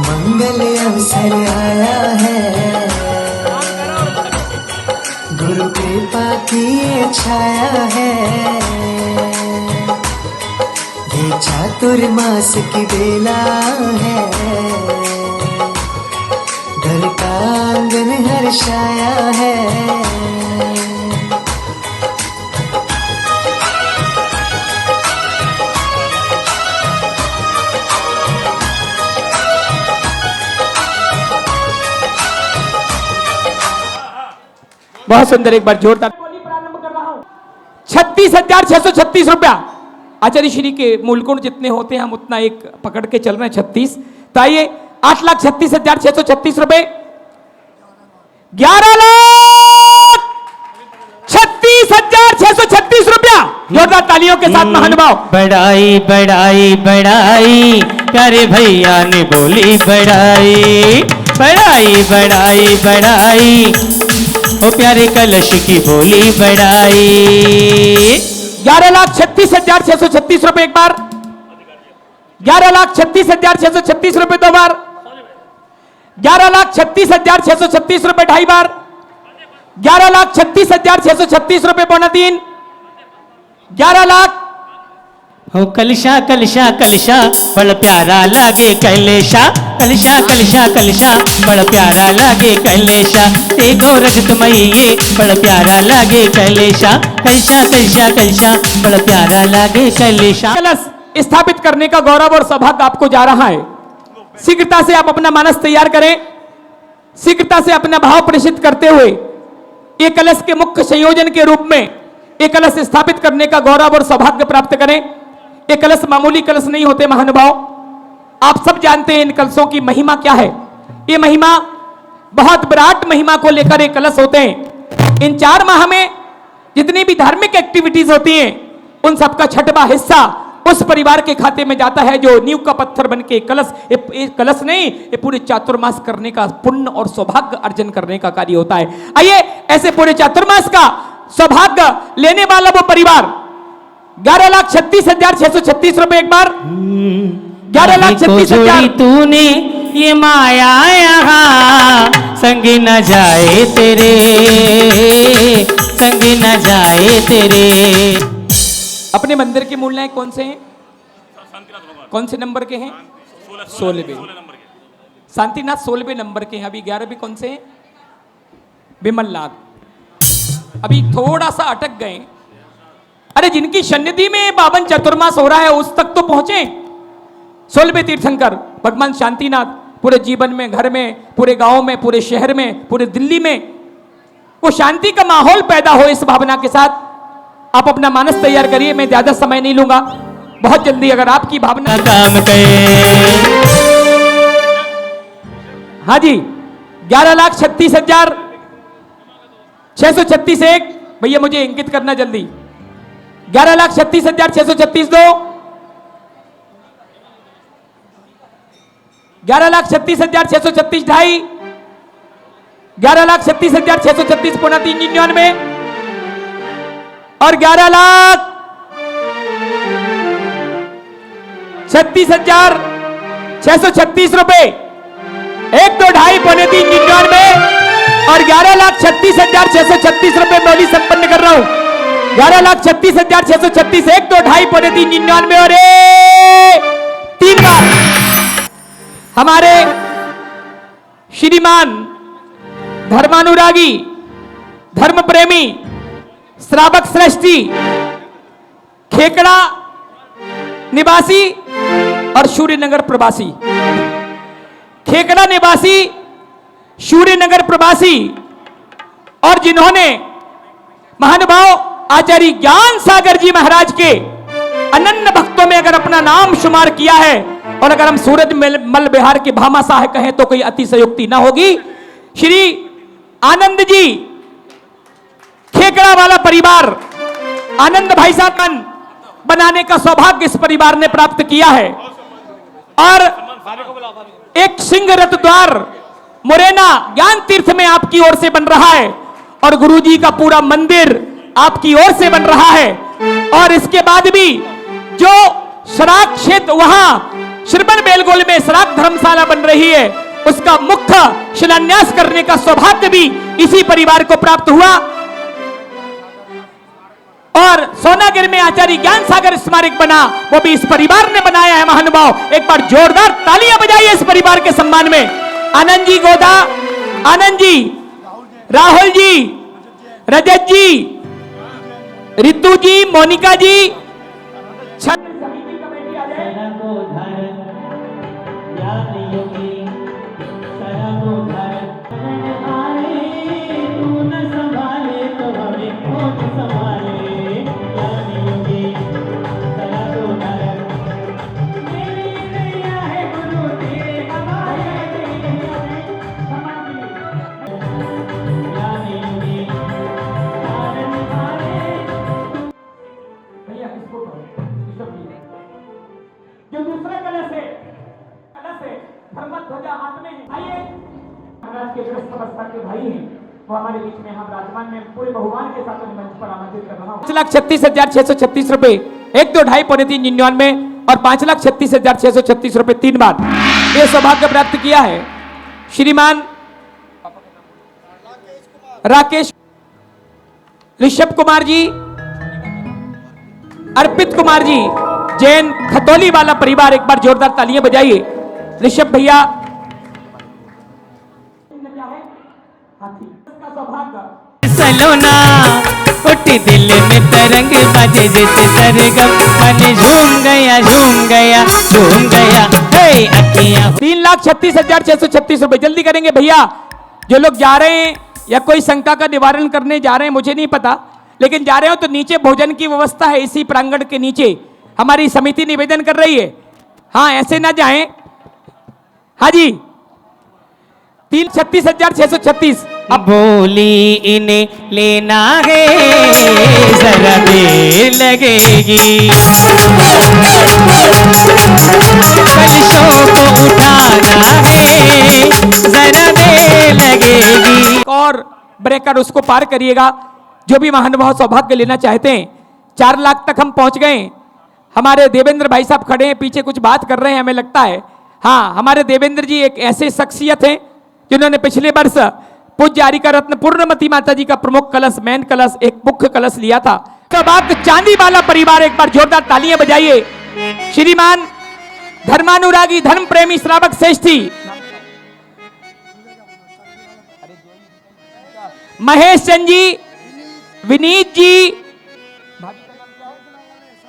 मंगल अवसर आया है। गुरु कृपा की ये छाया है। चातुर्मास की बेला है, घर का आंगन हर्षाया है। बहुत सुंदर, एक बार जोरदार बोली प्रारंभ कर रहा हूं। 36,636 रुपया आचार्य श्री के मूलकुंड जितने होते हैं हम उतना एक पकड़ के चल रहे हैं 36। तो आइए 8,36,636 रुपए, 11,36,636 रुपया जोरदार तालियों के साथ महानुभाव। बड़ाई बड़ाई बड़ाई प्यारे भैया ने बोली बड़ाई, बड़ाई बड़ाई बड़ाई ओ प्यारे कलश की बोली बड़ाई। 11,36,636 रुपए एक बार, 11,36,636 रुपए दो बार, 11,36,636 रुपए ढाई बार, 11,36,636 रुपए पौना तीन, 11 लाख हो कलशा कलशा कलशा बड़ प्यारा लागे कैलेशा, कलशा कलशा कलशा बड़ प्यारा लागे कैलेशा, ते गोरखत मैये बड़ प्यारा लागे कैलेशा, कलशा कलशा कलशा बड़ प्यारा लागे कैलेशा। कलश स्थापित करने का गौरव और सौभाग्य आपको जा रहा है। शीघ्रता से आप अपना मानस तैयार करें, शीघ्रता से अपना भाव प्रेषित करते हुए एक कलश के मुख्य संयोजन के रूप में एक कलश स्थापित करने का गौरव और सौभाग्य प्राप्त करें। ये कलश मामूली कलश नहीं होते महानुभाव, आप सब जानते हैं इन कलशों की महिमा क्या है। ये महिमा बहुत विराट महिमा को लेकर ये कलश होते हैं। इन 4 माह में जितनी भी धार्मिक एक्टिविटीज होती हैं उन सबका छठवां हिस्सा उस परिवार के खाते में जाता है जो नींव का पत्थर बन के कलश, ये कलश नहीं, ये पूरे चातुर्मास करने का पुण्य और सौभाग्य अर्जन करने का कार्य होता है। आइए ऐसे पूरे चातुर्मास का सौभाग्य लेने वाला वो परिवार 11,36,636 रुपए एक बार, 11,36,000 तूने ये माया यहाँ संग न जाए तेरे, संग न जाए तेरे। अपने मंदिर के मूल नायक कौन से हैं? कौन से नंबर के हैं? 16वें। शांतिनाथ 16वें नंबर के हैं। अभी 11वें कौन से हैं? विमल नाथ। अभी थोड़ा सा अटक गए। अरे जिनकी सन्निधि में 52 चतुर्मास हो रहा है उस तक तो पहुंचे। 16वें तीर्थंकर भगवान शांतिनाथ पूरे जीवन में, घर में, पूरे गांव में, पूरे शहर में, पूरे दिल्ली में वो शांति का माहौल पैदा हो, इस भावना के साथ आप अपना मानस तैयार करिए। मैं ज्यादा समय नहीं लूंगा, बहुत जल्दी अगर आपकी भावना काम करे। हाँ जी 11,36,636 एक भैया मुझे इंगित करना जल्दी। 11,36,636 दो, 11,36,636 ढाई, 11,36,636 पौना 399 और 11,36,636 रुपए, 1 2 ढाई पौने 399 और 11,36,636 रुपए बोली संपन्न कर रहा हूं। 11,36,636 1 2 ढाई पौने 399 और 3 बार हमारे श्रीमान धर्मानुरागी, धर्म प्रेमी, श्रावक सृष्टि, खेकड़ा निवासी और सूर्यनगर प्रवासी, खेकड़ा निवासी, सूर्यनगर प्रवासी और जिन्होंने महानुभाव आचार्य ज्ञान सागर जी महाराज के अनन्य भक्तों में अगर अपना नाम शुमार किया है और अगर हम सूरज मल बिहार के भामाशाह कहें तो कोई अतिशयोक्ति ना होगी। श्री आनंद जी खेकड़ा वाला परिवार, आनंद भाई साहब बनाने का सौभाग्य इस परिवार ने प्राप्त किया है। और एक सिंह रथ द्वार मुरैना ज्ञान तीर्थ में आपकी ओर से बन रहा है और गुरुजी का पूरा मंदिर आपकी ओर से बन रहा है। और इसके बाद भी जो शराब क्षेत्र वहां श्रीमन बेलगोल में शराब धर्मशाला बन रही है उसका मुख्य शिलान्यास करने का सौभाग्य भी इसी परिवार को प्राप्त हुआ। और और सोनागिर में आचार्य ज्ञान सागर स्मारक बना, वो भी इस परिवार ने बनाया है महानुभाव। एक बार जोरदार तालियां बजाइए इस परिवार के सम्मान में। आनंद जी गोदा, आनंद जी, राहुल जी, रजत जी, रितु जी, मोनिका जी, जो दूसरा कलश है धर्मध्वज ध्वजा हाथ में है। आइए महाराज के ग्रस्त अवस्था के भाई हैं, वो हमारे बीच में हम राजमान में पूरे बहुमान के साथ मंच पर आमंत्रित कर रहा हूँ। 5,36,636 रुपए, 1, 2, ढाई, पौने 3, 99 और 5,36,636 रुपए 3 बार ये सौभाग्य प्राप्त किया है श्रीमान राकेश, ऋषभ कुमार जी, अर्पित कुमार जी, जैन खतौली वाला परिवार। एक बार जोरदार तालियां बजाइए ऋषभ भैया। सलोना उठी दिल में तरंग बजे जैसे सरगम, मन झूम गया झूम गया झूम गया, हे अखियां। 3,36,636 रुपए जल्दी करेंगे भैया। जो लोग जा रहे हैं या कोई शंका का निवारण करने जा रहे हैं, मुझे नहीं पता, लेकिन जा रहे हो तो नीचे भोजन की व्यवस्था है, इसी प्रांगण के नीचे हमारी समिति निवेदन कर रही है। हाँ, ऐसे ना जाएं। हाँ जी, 3,36,636। अब बोली इन्हें लेना है जरा देर लगेगी, कलशों को उठाना है जरा देर लगेगी। और ब्रेकर उसको पार करिएगा। जो भी महानुभाव सौभाग्य लेना चाहते हैं, 4 लाख तक हम पहुंच गए। हमारे देवेंद्र भाई साहब खड़े हैं पीछे, कुछ बात कर रहे हैं हमें लगता है। हाँ, हमारे देवेंद्र जी एक ऐसे शख्सियत हैं जिन्होंने पिछले वर्ष पूज्य आरिका रत्न पूर्णमती माता जी का प्रमुख कलश, मेन कलश, एक मुख्य कलश लिया था। कब आप चांदी वाला परिवार, एक बार जोरदार तालियां बजाइए। श्रीमान धर्मानुरागी धर्म प्रेमी श्रावक श्रेष्ठी महेश चंद जी, विनीत जी,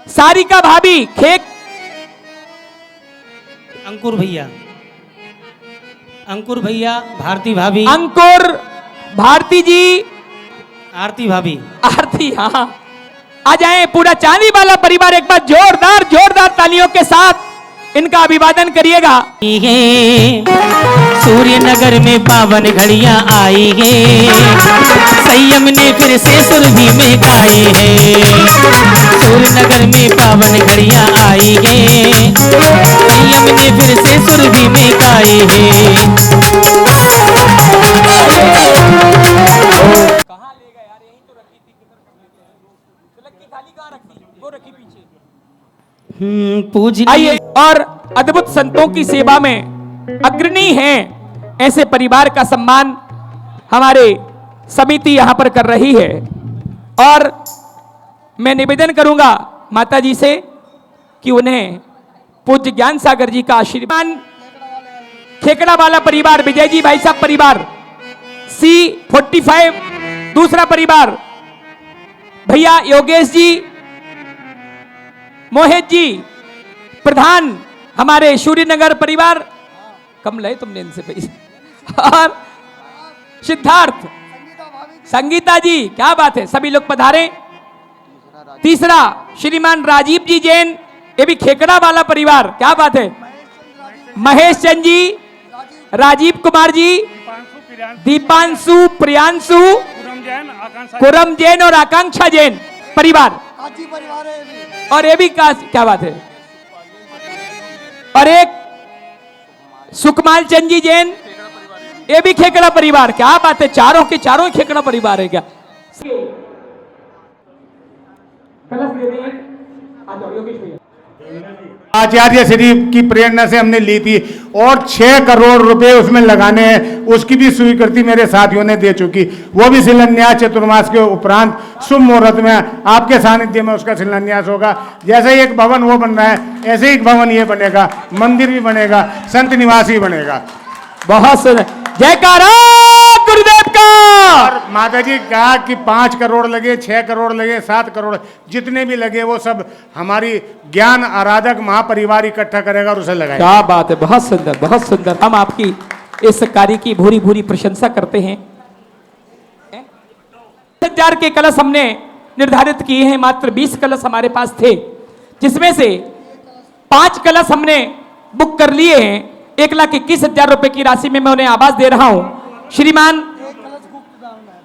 सारिका भाभी, खेक, अंकुर भैया, अंकुर भैया, भारती भाभी, अंकुर, भारती जी, आरती भाभी, आरती। हाँ, आ जाए पूरा चांदी वाला परिवार। एक बार जोरदार जोरदार तालियों के साथ इनका अभिवादन करिएगा। सूर्य नगर में पावन घड़ियां आई है, संयम ने फिर से सुरभि में गाई है। सूर्य नगर में पावन घड़ियां आई है, संयम ने फिर से सुरभि में गाई है। कहाँ ले गए यार, यहीं तो रखी थी, तिलक की थाली कहाँ रखी, वो रखी पीछे। पूजनीय। आइए, और अद्भुत संतों की सेवा में अग्रणी हैं ऐसे परिवार का सम्मान हमारे समिति यहां पर कर रही है। और मैं निवेदन करूंगा माता जी से कि उन्हें पूज्य ज्ञान सागर जी का आशीर्वाद। खेकड़ा वाला परिवार, विजय जी भाई साहब परिवार, C45 दूसरा परिवार, भैया योगेश जी, मोहित जी, प्रधान हमारे सूर्यनगर परिवार, कम ले तुमने इनसे पैसे, और सिद्धार्थ, संगीता जी, क्या बात है, सभी लोग पधारे। तीसरा श्रीमान राजीव जी जैन, ये भी खेकड़ा वाला परिवार, क्या बात है, महेश चंद जी, राजीव कुमार जी, दीपांशु, प्रियांशु, कुरम जैन और आकांक्षा जैन परिवार, और ये भी क्या बात है, और एक सुकमाल चंद जी जैन, ये भी खेकड़ा परिवार, क्या बात है, चारों के चारों खेकड़ा परिवार है क्या। कलश ले रहे हैं, आ जाओ योगेश भैया। आचार्य श्री की प्रेरणा से हमने ली थी और 6 करोड़ रुपए उसमें लगाने हैं, उसकी भी स्वीकृति मेरे साथियों ने दे चुकी। वो भी शिलान्यास चतुर्मास के उपरांत शुभ मुहूर्त में आपके सानिध्य में उसका शिलान्यास होगा। जैसे एक भवन वो बन रहा है, ऐसे ही एक भवन ये बनेगा, मंदिर भी बनेगा, संत निवास भी बनेगा। बहुत सुंदर, जयकारा गुरुदेव का। और माता जी कहा कि 5 करोड़ लगे, 6 करोड़ लगे, 7 करोड़ जितने भी लगे वो सब हमारी ज्ञान आराधक महापरिवार इकट्ठा करेगा और उसे लगाएगा। क्या बात है, बहुत सुंदर, बहुत सुंदर। हम आपकी इस कार्य की भूरी भूरी प्रशंसा करते हैं। 1000 के कलश हमने निर्धारित किए हैं, मात्र 20 कलश हमारे पास थे, जिसमें से 5 कलश हमने बुक कर लिए हैं। 1,21,000 रुपए की राशि में मैं उन्हें आवाज दे रहा हूं। श्रीमान,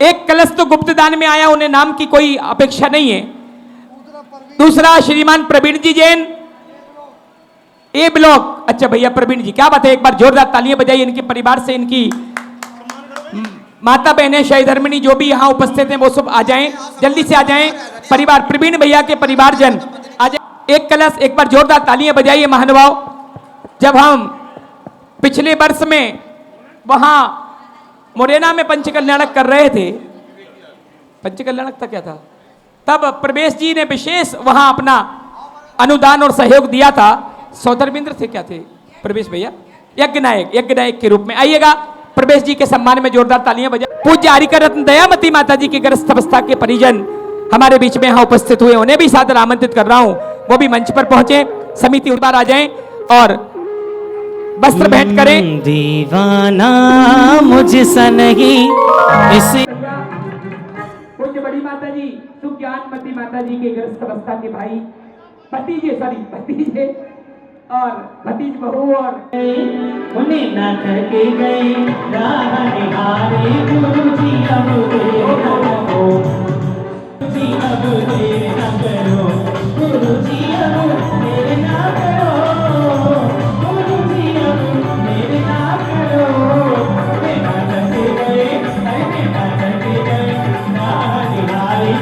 एक कलश तो गुप्त दान में आया, उन्हें नाम की कोई अपेक्षा नहीं है। दूसरा श्रीमान प्रवीण जी जैन, ए ब्लॉक। अच्छा भैया प्रवीण जी, क्या बात है, एक बार जोरदार तालियां बजाइए इनके परिवार से। इनकी माता बहनें सहधर्मिणी जो भी यहाँ उपस्थित हैं वो सब आ जाएं, जल्दी से आ जाएं। परिवार प्रवीण भैया के परिवारजन आ जाए। एक कलश, एक बार जोरदार तालियां बजाइए महानुभाव। जब हम पिछले वर्ष में वहां मुरैना में पंचकल्याणक कर रहे थे, पंचकल्याणक था क्या था, तब प्रवेश जी ने विशेष वहां अपना अनुदान और सहयोग दिया था। सौधर्मेंद्र थे क्या थे प्रवेश भैया, यज्ञ नायक के रूप में। आइएगा, प्रवेश जी के सम्मान में जोरदार तालियां बजा। पूज्य हरिकर रत्न दयामती माता जी की ग्रस्त अवस्था के परिजन हमारे बीच में यहाँ उपस्थित हुए, उन्हें भी सादर आमंत्रित कर रहा हूं, वो भी मंच पर पहुंचे। समिति उस बार आ जाए और वस्त्र भेंट करें। दीवाना मुझसे नहीं इसी पूज्य बड़ी माता जी सुज्ञानमती माता जी के ग्रस्त अवस्था के भाई भतीजे और भतीज बहू और उन्हें न करके गए राह निहारे गुरुजी अब देर न करो, गुरुजी अब देर न करो, गुरुजी अब देर न करो, गुरुजी अब देर न करो। न करके गए राह निहारे।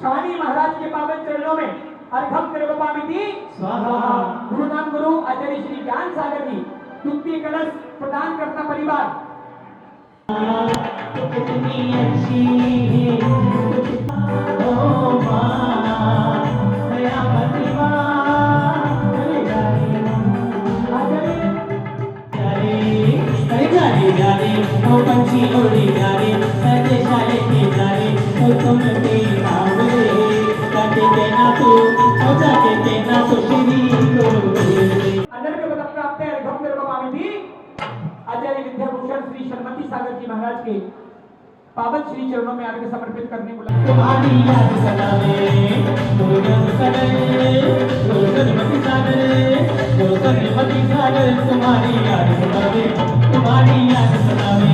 स्वामी महाराज के पावन चरणों में अर्घम निर्वपामिति स्वाहा। गुरु नाम गुरु आचार्य श्री ज्ञान सागर जी द्वितीय कलश प्रदान करता परिवार। कितनी अच्छी है ओ माँ दयामती माँ, जा रे ओ पंछी उड़ी जा रे, सजे शाले की जा रे, ओ तुम तेरी आवे काटे देना तू, ओ जाके देना तो श्री को। अंदर के पद प्राप्त है अर्घम निर्वपामिति आचार्य विद्याभूषण श्री शर्मती सागर जी महाराज के पावन श्री चरणों में अर्घ्य समर्पित करने बुलाया। तुम्हारी याद सदावे गुरुगन करे, गुरुगनपति सागर, गुरुगनपति सागर, तुम्हारी याद सदावे, तुम्हारी याद सदावे।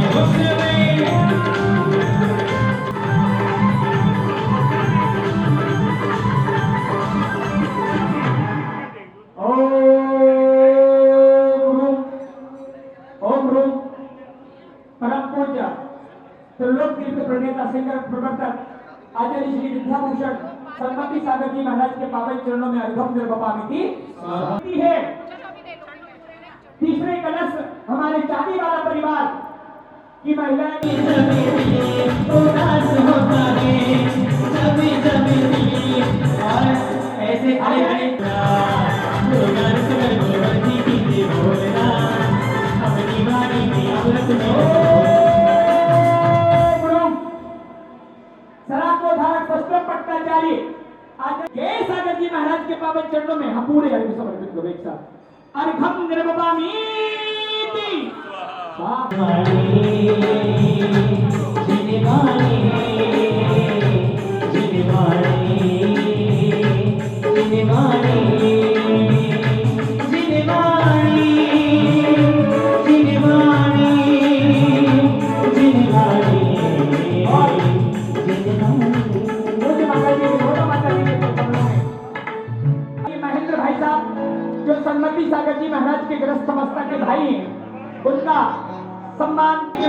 ओम रूम परम पूज्य त्रिलोक तीर्थ प्रणेता सिंगर प्रवर्तक आचार्य श्री विद्याभूषण शर्मती सागर जी महाराज के पावन चरणों में अर्घम निर्वपामिति है। तीसरे कलश हमारे चांदी वाला परिवार की महिलाएं उदास होता है जभी जभी और ऐसे खड़े खड़े गुरुगान सुगर गुरुवंती की बोलना अपनी वाणी की अमृत में। सराकोधारक शस्त्र पट्टाचार्य आचार्य सागर जी महाराज के पावन चरणों में हम पूरे अर्घ्य समर्पित करो एक साथ। अर्घम निर्वपामिति महेंद्र भाई साहब जो सन्मति सागर जी महाराज के ग्रस्त अवस्था के भाई हैं, उनका सम्मान की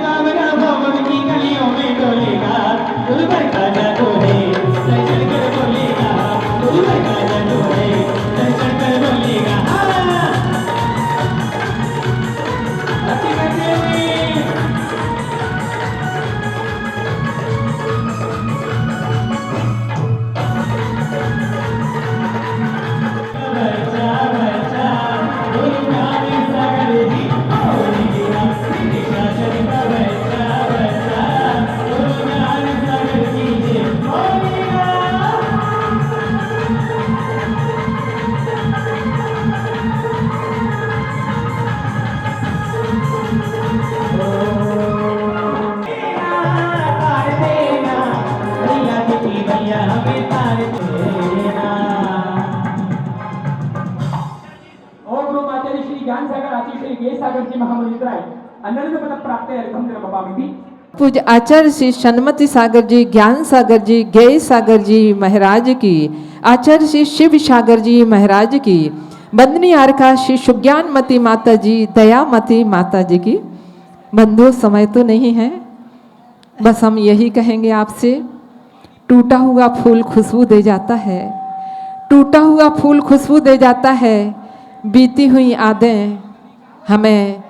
गलियों में डोलेगा गुरुवर का जादू है, दर्शन कर बोलेगा गुरुवर का जादू है, दर्शन कर भैया हमें तार देना। ओम गुरु माताजी श्री ज्ञान सागर आची श्री गेय सागर जी महामंत्राय अनंत पद प्राप्त अर्घम निर्मपामिति। पूज्य आचार्य श्री सन्मति सागर जी, ज्ञान सागर जी, गेय सागर जी महाराज की, आचार्य श्री शिव सागर जी महाराज की, बंदनी आरका श्री सुज्ञानमती माता जी, दयामती माता जी की। बंधु समय तो नहीं है, बस हम यही कहेंगे आपसे, टूटा हुआ फूल खुशबू दे जाता है, टूटा हुआ फूल खुशबू दे जाता है, बीती हुई यादें हमें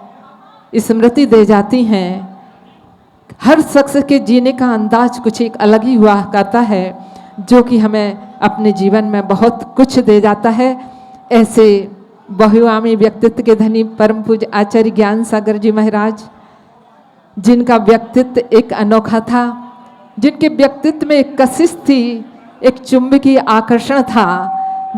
स्मृति दे जाती हैं। हर शख्स के जीने का अंदाज कुछ एक अलग ही हुआ करता है, जो कि हमें अपने जीवन में बहुत कुछ दे जाता है। ऐसे बहुआमी व्यक्तित्व के धनी परम पूज्य आचार्य ज्ञान सागर जी महाराज, जिनका व्यक्तित्व एक अनोखा था, जिनके व्यक्तित्व में एक कशिश थी, एक चुंबकीय आकर्षण था,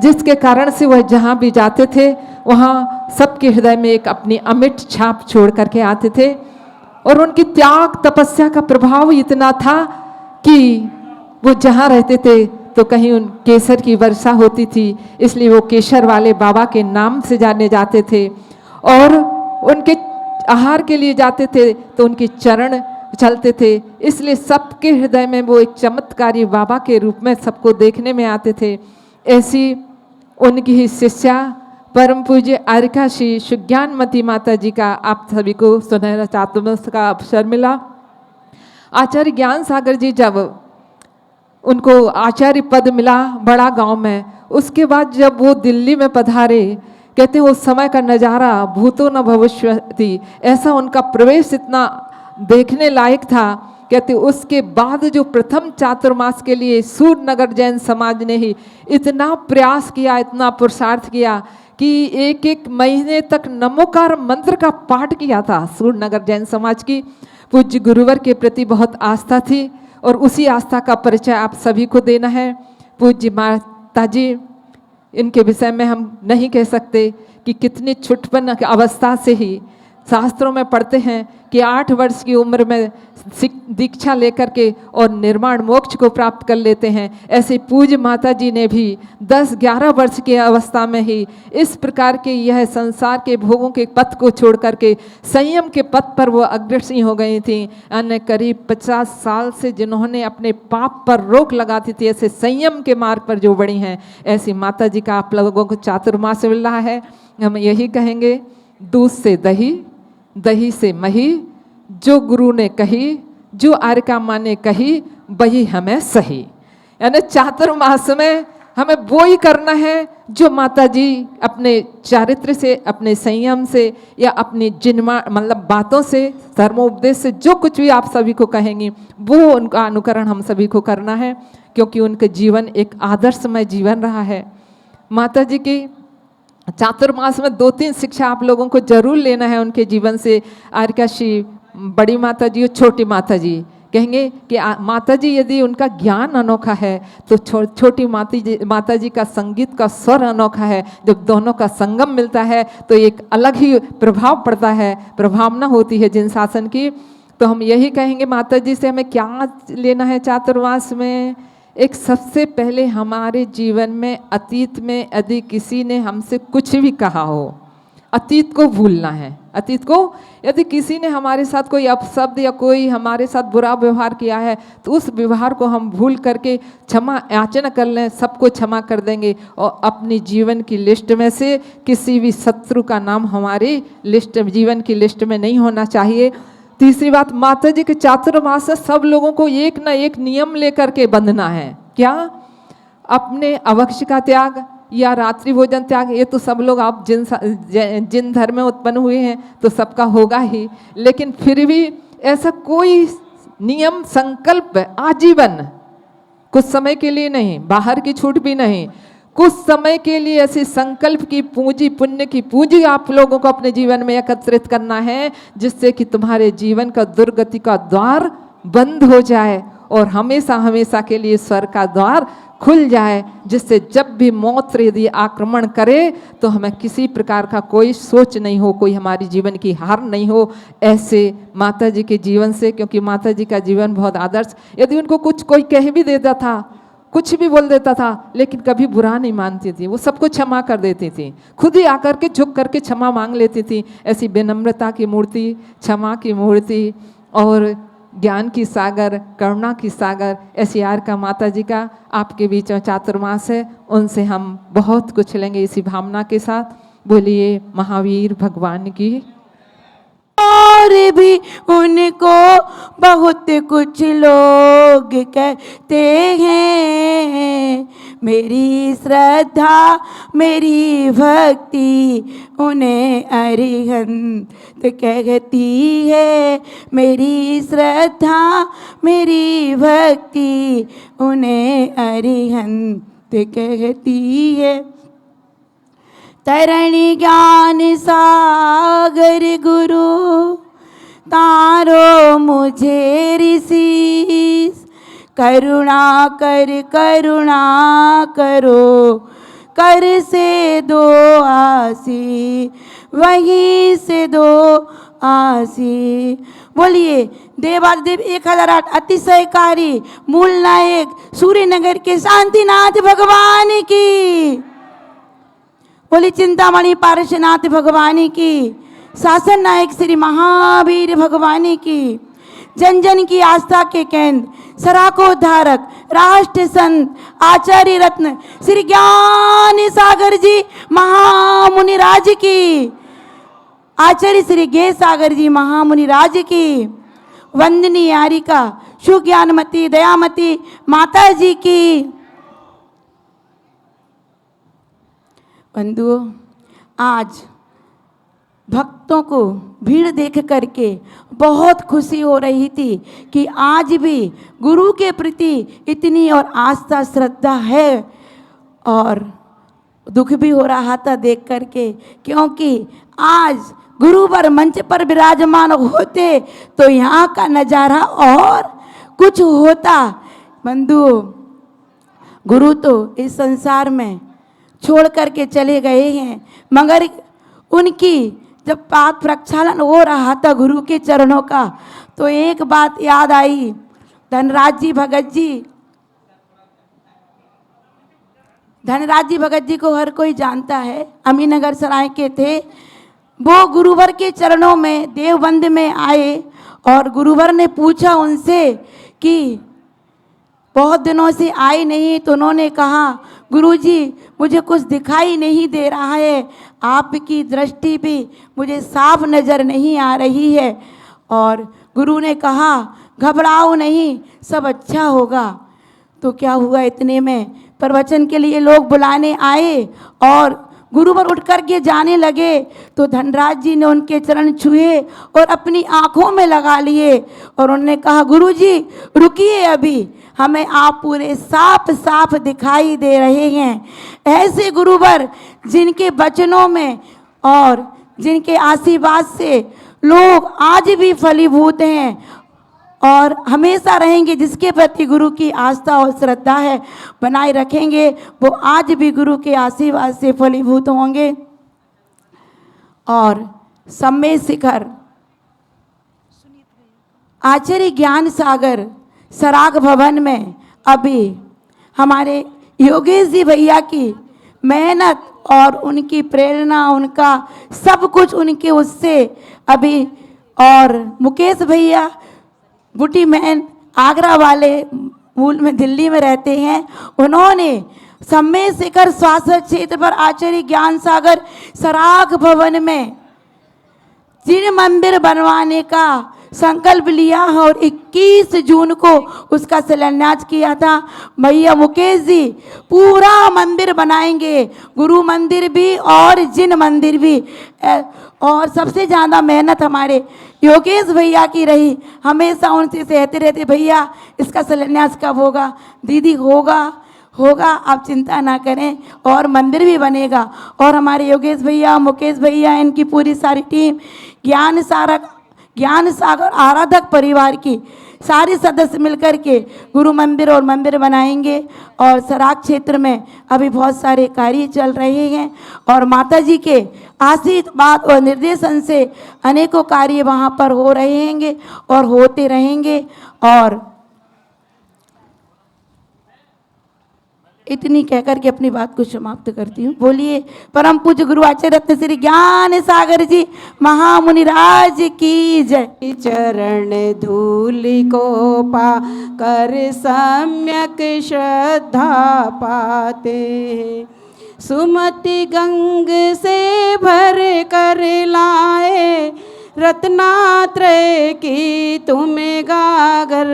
जिसके कारण से वह जहाँ भी जाते थे वहाँ सबके हृदय में एक अपनी अमिट छाप छोड़ करके आते थे। और उनकी त्याग तपस्या का प्रभाव इतना था कि वो जहाँ रहते थे तो कहीं उन केसर की वर्षा होती थी, इसलिए वो केसर वाले बाबा के नाम से जाने जाते थे। और उनके आहार के लिए जाते थे तो उनके चरण चलते थे, इसलिए सबके हृदय में वो एक चमत्कारी बाबा के रूप में सबको देखने में आते थे। ऐसी उनकी ही शिष्या परम पूज्य आर्का श्री सुज्ञानमती माता जी का आप सभी को सुनहरा चातुर्मास का अवसर मिला। आचार्य ज्ञान सागर जी जब उनको आचार्य पद मिला बड़ा गांव में, उसके बाद जब वो दिल्ली में पधारे, कहते हैं उस समय का नज़ारा भूतो न भविष्यति, ऐसा उनका प्रवेश इतना देखने लायक था। कहते उसके बाद जो प्रथम चातुर्मास के लिए सूरनगर जैन समाज ने ही इतना प्रयास किया, इतना पुरुषार्थ किया कि एक एक महीने तक नमोकार मंत्र का पाठ किया था। सूरनगर जैन समाज की पूज्य गुरुवर के प्रति बहुत आस्था थी और उसी आस्था का परिचय आप सभी को देना है। पूज्य माता जी, इनके विषय में हम नहीं कह सकते कि कितनी छुटपन अवस्था से ही शास्त्रों में पढ़ते हैं कि 8 वर्ष की उम्र में दीक्षा लेकर के और निर्माण मोक्ष को प्राप्त कर लेते हैं। ऐसे पूज्य माता जी ने भी 10-11 वर्ष की अवस्था में ही इस प्रकार के यह संसार के भोगों के पथ को छोड़ करके संयम के पथ पर वो अग्रसर हो गई थी। अन्य करीब 50 साल से जिन्होंने अपने पाप पर रोक लगा दी थी, ऐसे संयम के मार्ग पर जो बढ़ी हैं, ऐसी माता जी का आप लोगों को चातुर्मास मिल रहा है। हम यही कहेंगे, दूध से दही, दही से मही, जो गुरु ने कही, जो आर्का माँ ने कही, वही हमें सही। यानी चातुर्मास में हमें वो ही करना है जो माता जी अपने चारित्र से, अपने संयम से या अपनी जिन्मा मतलब बातों से, धर्मोपदेश से, जो कुछ भी आप सभी को कहेंगी वो उनका अनुकरण हम सभी को करना है, क्योंकि उनका जीवन एक आदर्शमय जीवन रहा है। माता जी की चातुर्मास में 2-3 शिक्षा आप लोगों को जरूर लेना है उनके जीवन से। आर्का श्री बड़ी माता जी और छोटी माता जी कहेंगे कि माता जी यदि उनका ज्ञान अनोखा है तो छोटी माता जी का संगीत का स्वर अनोखा है। जब दोनों का संगम मिलता है तो एक अलग ही प्रभाव पड़ता है, प्रभावना होती है जिन शासन की। तो हम यही कहेंगे माता जी से हमें क्या लेना है चातुर्मास में। एक सबसे पहले हमारे जीवन में अतीत में यदि किसी ने हमसे कुछ भी कहा हो, अतीत को भूलना है। अतीत को यदि किसी ने हमारे साथ कोई अपशब्द या कोई हमारे साथ बुरा व्यवहार किया है तो उस व्यवहार को हम भूल करके क्षमा याचना कर लें, सबको क्षमा कर देंगे। और अपनी जीवन की लिस्ट में से किसी भी शत्रु का नाम हमारी लिस्ट, जीवन की लिस्ट में नहीं होना चाहिए। तीसरी बात, माता जी के चातुर्मास से सब लोगों को एक ना एक नियम लेकर के बंधना है। क्या? अपने अभक्ष्य का त्याग या रात्रि भोजन त्याग। ये तो सब लोग आप जिन धर्म में उत्पन्न हुए हैं तो सबका होगा ही, लेकिन फिर भी ऐसा कोई नियम संकल्प आजीवन, कुछ समय के लिए नहीं, बाहर की छूट भी नहीं, कुछ समय के लिए ऐसे संकल्प की पूंजी, पुण्य की पूंजी आप लोगों को अपने जीवन में एकत्रित करना है, जिससे कि तुम्हारे जीवन का दुर्गति का द्वार बंद हो जाए और हमेशा हमेशा के लिए स्वर्ग का द्वार खुल जाए, जिससे जब भी मौत यदि आक्रमण करे तो हमें किसी प्रकार का कोई सोच नहीं हो, कोई हमारी जीवन की हार नहीं हो। ऐसे माता जी के जीवन से, क्योंकि माता जी का जीवन बहुत आदर्श, यदि उनको कुछ कोई कह भी देता था कुछ भी बोल देता था, लेकिन कभी बुरा नहीं मानती थी। वो सबको क्षमा कर देती थी, खुद ही आकर के झुक करके क्षमा मांग लेती थी। ऐसी विनम्रता की मूर्ति, क्षमा की मूर्ति और ज्ञान की सागर, करुणा की सागर ऐसी का माता जी का आपके बीच में चातुर्मास है। उनसे हम बहुत कुछ लेंगे इसी भावना के साथ। बोलिए महावीर भगवान की। और भी उनको बहुत कुछ लोग कहते हैं, मेरी श्रद्धा मेरी भक्ति उन्हें अरिहंत कहती है, मेरी श्रद्धा मेरी भक्ति उन्हें अरिहंत कहती है। तरणि ज्ञान सागर गुरु तारो मुझे ऋषि, करुणा करो कर से दो आसी, वहीं से दो आसी। बोलिए देवादेव 1008 अतिशयकारी मूल नायक सूर्यनगर के शांतिनाथ भगवान की। बोली चिंतामणि पार्श्वनाथ भगवान की। शासन नायक श्री महावीर भगवान की। जन जन की आस्था के केंद्र सराकोद्धारक राष्ट्र संत आचार्य रत्न श्री ज्ञान सागर जी महामुनि राज की। आचार्य श्री गे सागर जी महामुनि राज की। वंदनीय यारिका सुज्ञानमती दयामती माता जी की। बंधुओं, आज भक्तों को भीड़ देख करके बहुत खुशी हो रही थी कि आज भी गुरु के प्रति इतनी और आस्था श्रद्धा है, और दुख भी हो रहा था देख करके, क्योंकि आज गुरुवर मंच पर विराजमान होते तो यहाँ का नज़ारा और कुछ होता। बंधुओं, गुरु तो इस संसार में छोड़ करके चले गए हैं, मगर उनकी जब पाद प्रक्षालन हो रहा था गुरु के चरणों का, तो एक बात याद आई। धनराज जी भगत जी को हर कोई जानता है, अमीनगर सराय के थे। वो गुरुवर के चरणों में देवबंद में आए और गुरुवर ने पूछा उनसे कि बहुत दिनों से आए नहीं, तो उन्होंने कहा गुरुजी मुझे कुछ दिखाई नहीं दे रहा है, आपकी दृष्टि भी मुझे साफ नज़र नहीं आ रही है। और गुरु ने कहा घबराओ नहीं, सब अच्छा होगा। तो क्या हुआ, इतने में प्रवचन के लिए लोग बुलाने आए और गुरुवर उठ कर के जाने लगे, तो धनराज जी ने उनके चरण छुए और अपनी आंखों में लगा लिए और उन्होंने कहा गुरुजी रुकिए, अभी हमें आप पूरे साफ साफ दिखाई दे रहे हैं। ऐसे गुरुवर जिनके वचनों में और जिनके आशीर्वाद से लोग आज भी फलीभूत हैं और हमेशा रहेंगे, जिसके प्रति गुरु की आस्था और श्रद्धा है बनाए रखेंगे, वो आज भी गुरु के आशीर्वाद से फलीभूत होंगे। और सम्मेद शिखर आचार्य ज्ञान सागर सराग भवन में अभी हमारे योगेश जी भैया की मेहनत और उनकी प्रेरणा, उनका सब कुछ उनके उससे अभी, और मुकेश भैया बुटी मैन आगरा वाले मूल में दिल्ली में रहते हैं, उन्होंने सम्मेद शिखर स्वास्थ्य क्षेत्र पर आचार्य ज्ञान सागर सराग भवन में जिन मंदिर बनवाने का संकल्प लिया और 21 जून को उसका शिलान्यास किया था। भैया मुकेश जी पूरा मंदिर बनाएंगे, गुरु मंदिर भी और जिन मंदिर भी। और सबसे ज़्यादा मेहनत हमारे योगेश भैया की रही, हमेशा उनसे कहते रहते भैया इसका शिलान्यास कब होगा, दीदी होगा आप चिंता ना करें, और मंदिर भी बनेगा। और हमारे योगेश भैया मुकेश भैया इनकी पूरी सारी टीम ज्ञान सागर आराधक परिवार की सारे सदस्य मिलकर के गुरु मंदिर और मंदिर बनाएंगे। और सराग क्षेत्र में अभी बहुत सारे कार्य चल रहे हैं और माता जी के आशीर्वाद और निर्देशन से अनेकों कार्य वहाँ पर हो रहे हैं और होते रहेंगे। और इतनी कहकर के अपनी बात को समाप्त करती हूँ। बोलिए परम पूज्य गुरु आचार्य रत्न श्री ज्ञान सागर जी महामुनि राज की जय। चरण धूल को पा कर सम्यक श्रद्धा पाते, सुमति गंग से भर कर लाए, रत्नात्रय की तुम्हें गागर,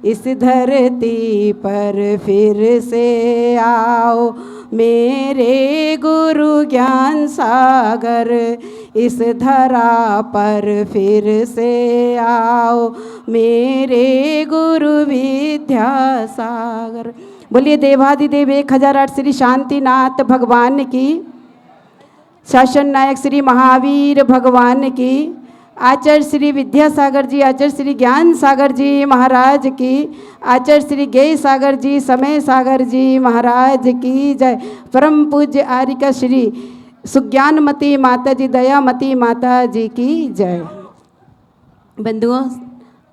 इस धरती पर फिर से आओ मेरे गुरु ज्ञान सागर, इस धरा पर फिर से आओ मेरे गुरु विद्या सागर। बोलिए देवाधिदेव 1008 श्री शांतिनाथ भगवान की, शासन नायक श्री महावीर भगवान की, आचार्य श्री विद्यासागर जी, आचार्य श्री ज्ञान सागर जी महाराज की, आचार्य श्री गेय सागर जी, समय सागर जी महाराज की जय। परम पूज्य आर्यिका श्री सुज्ञानमती माता जी, दयामती माता जी की जय। बंधुओं,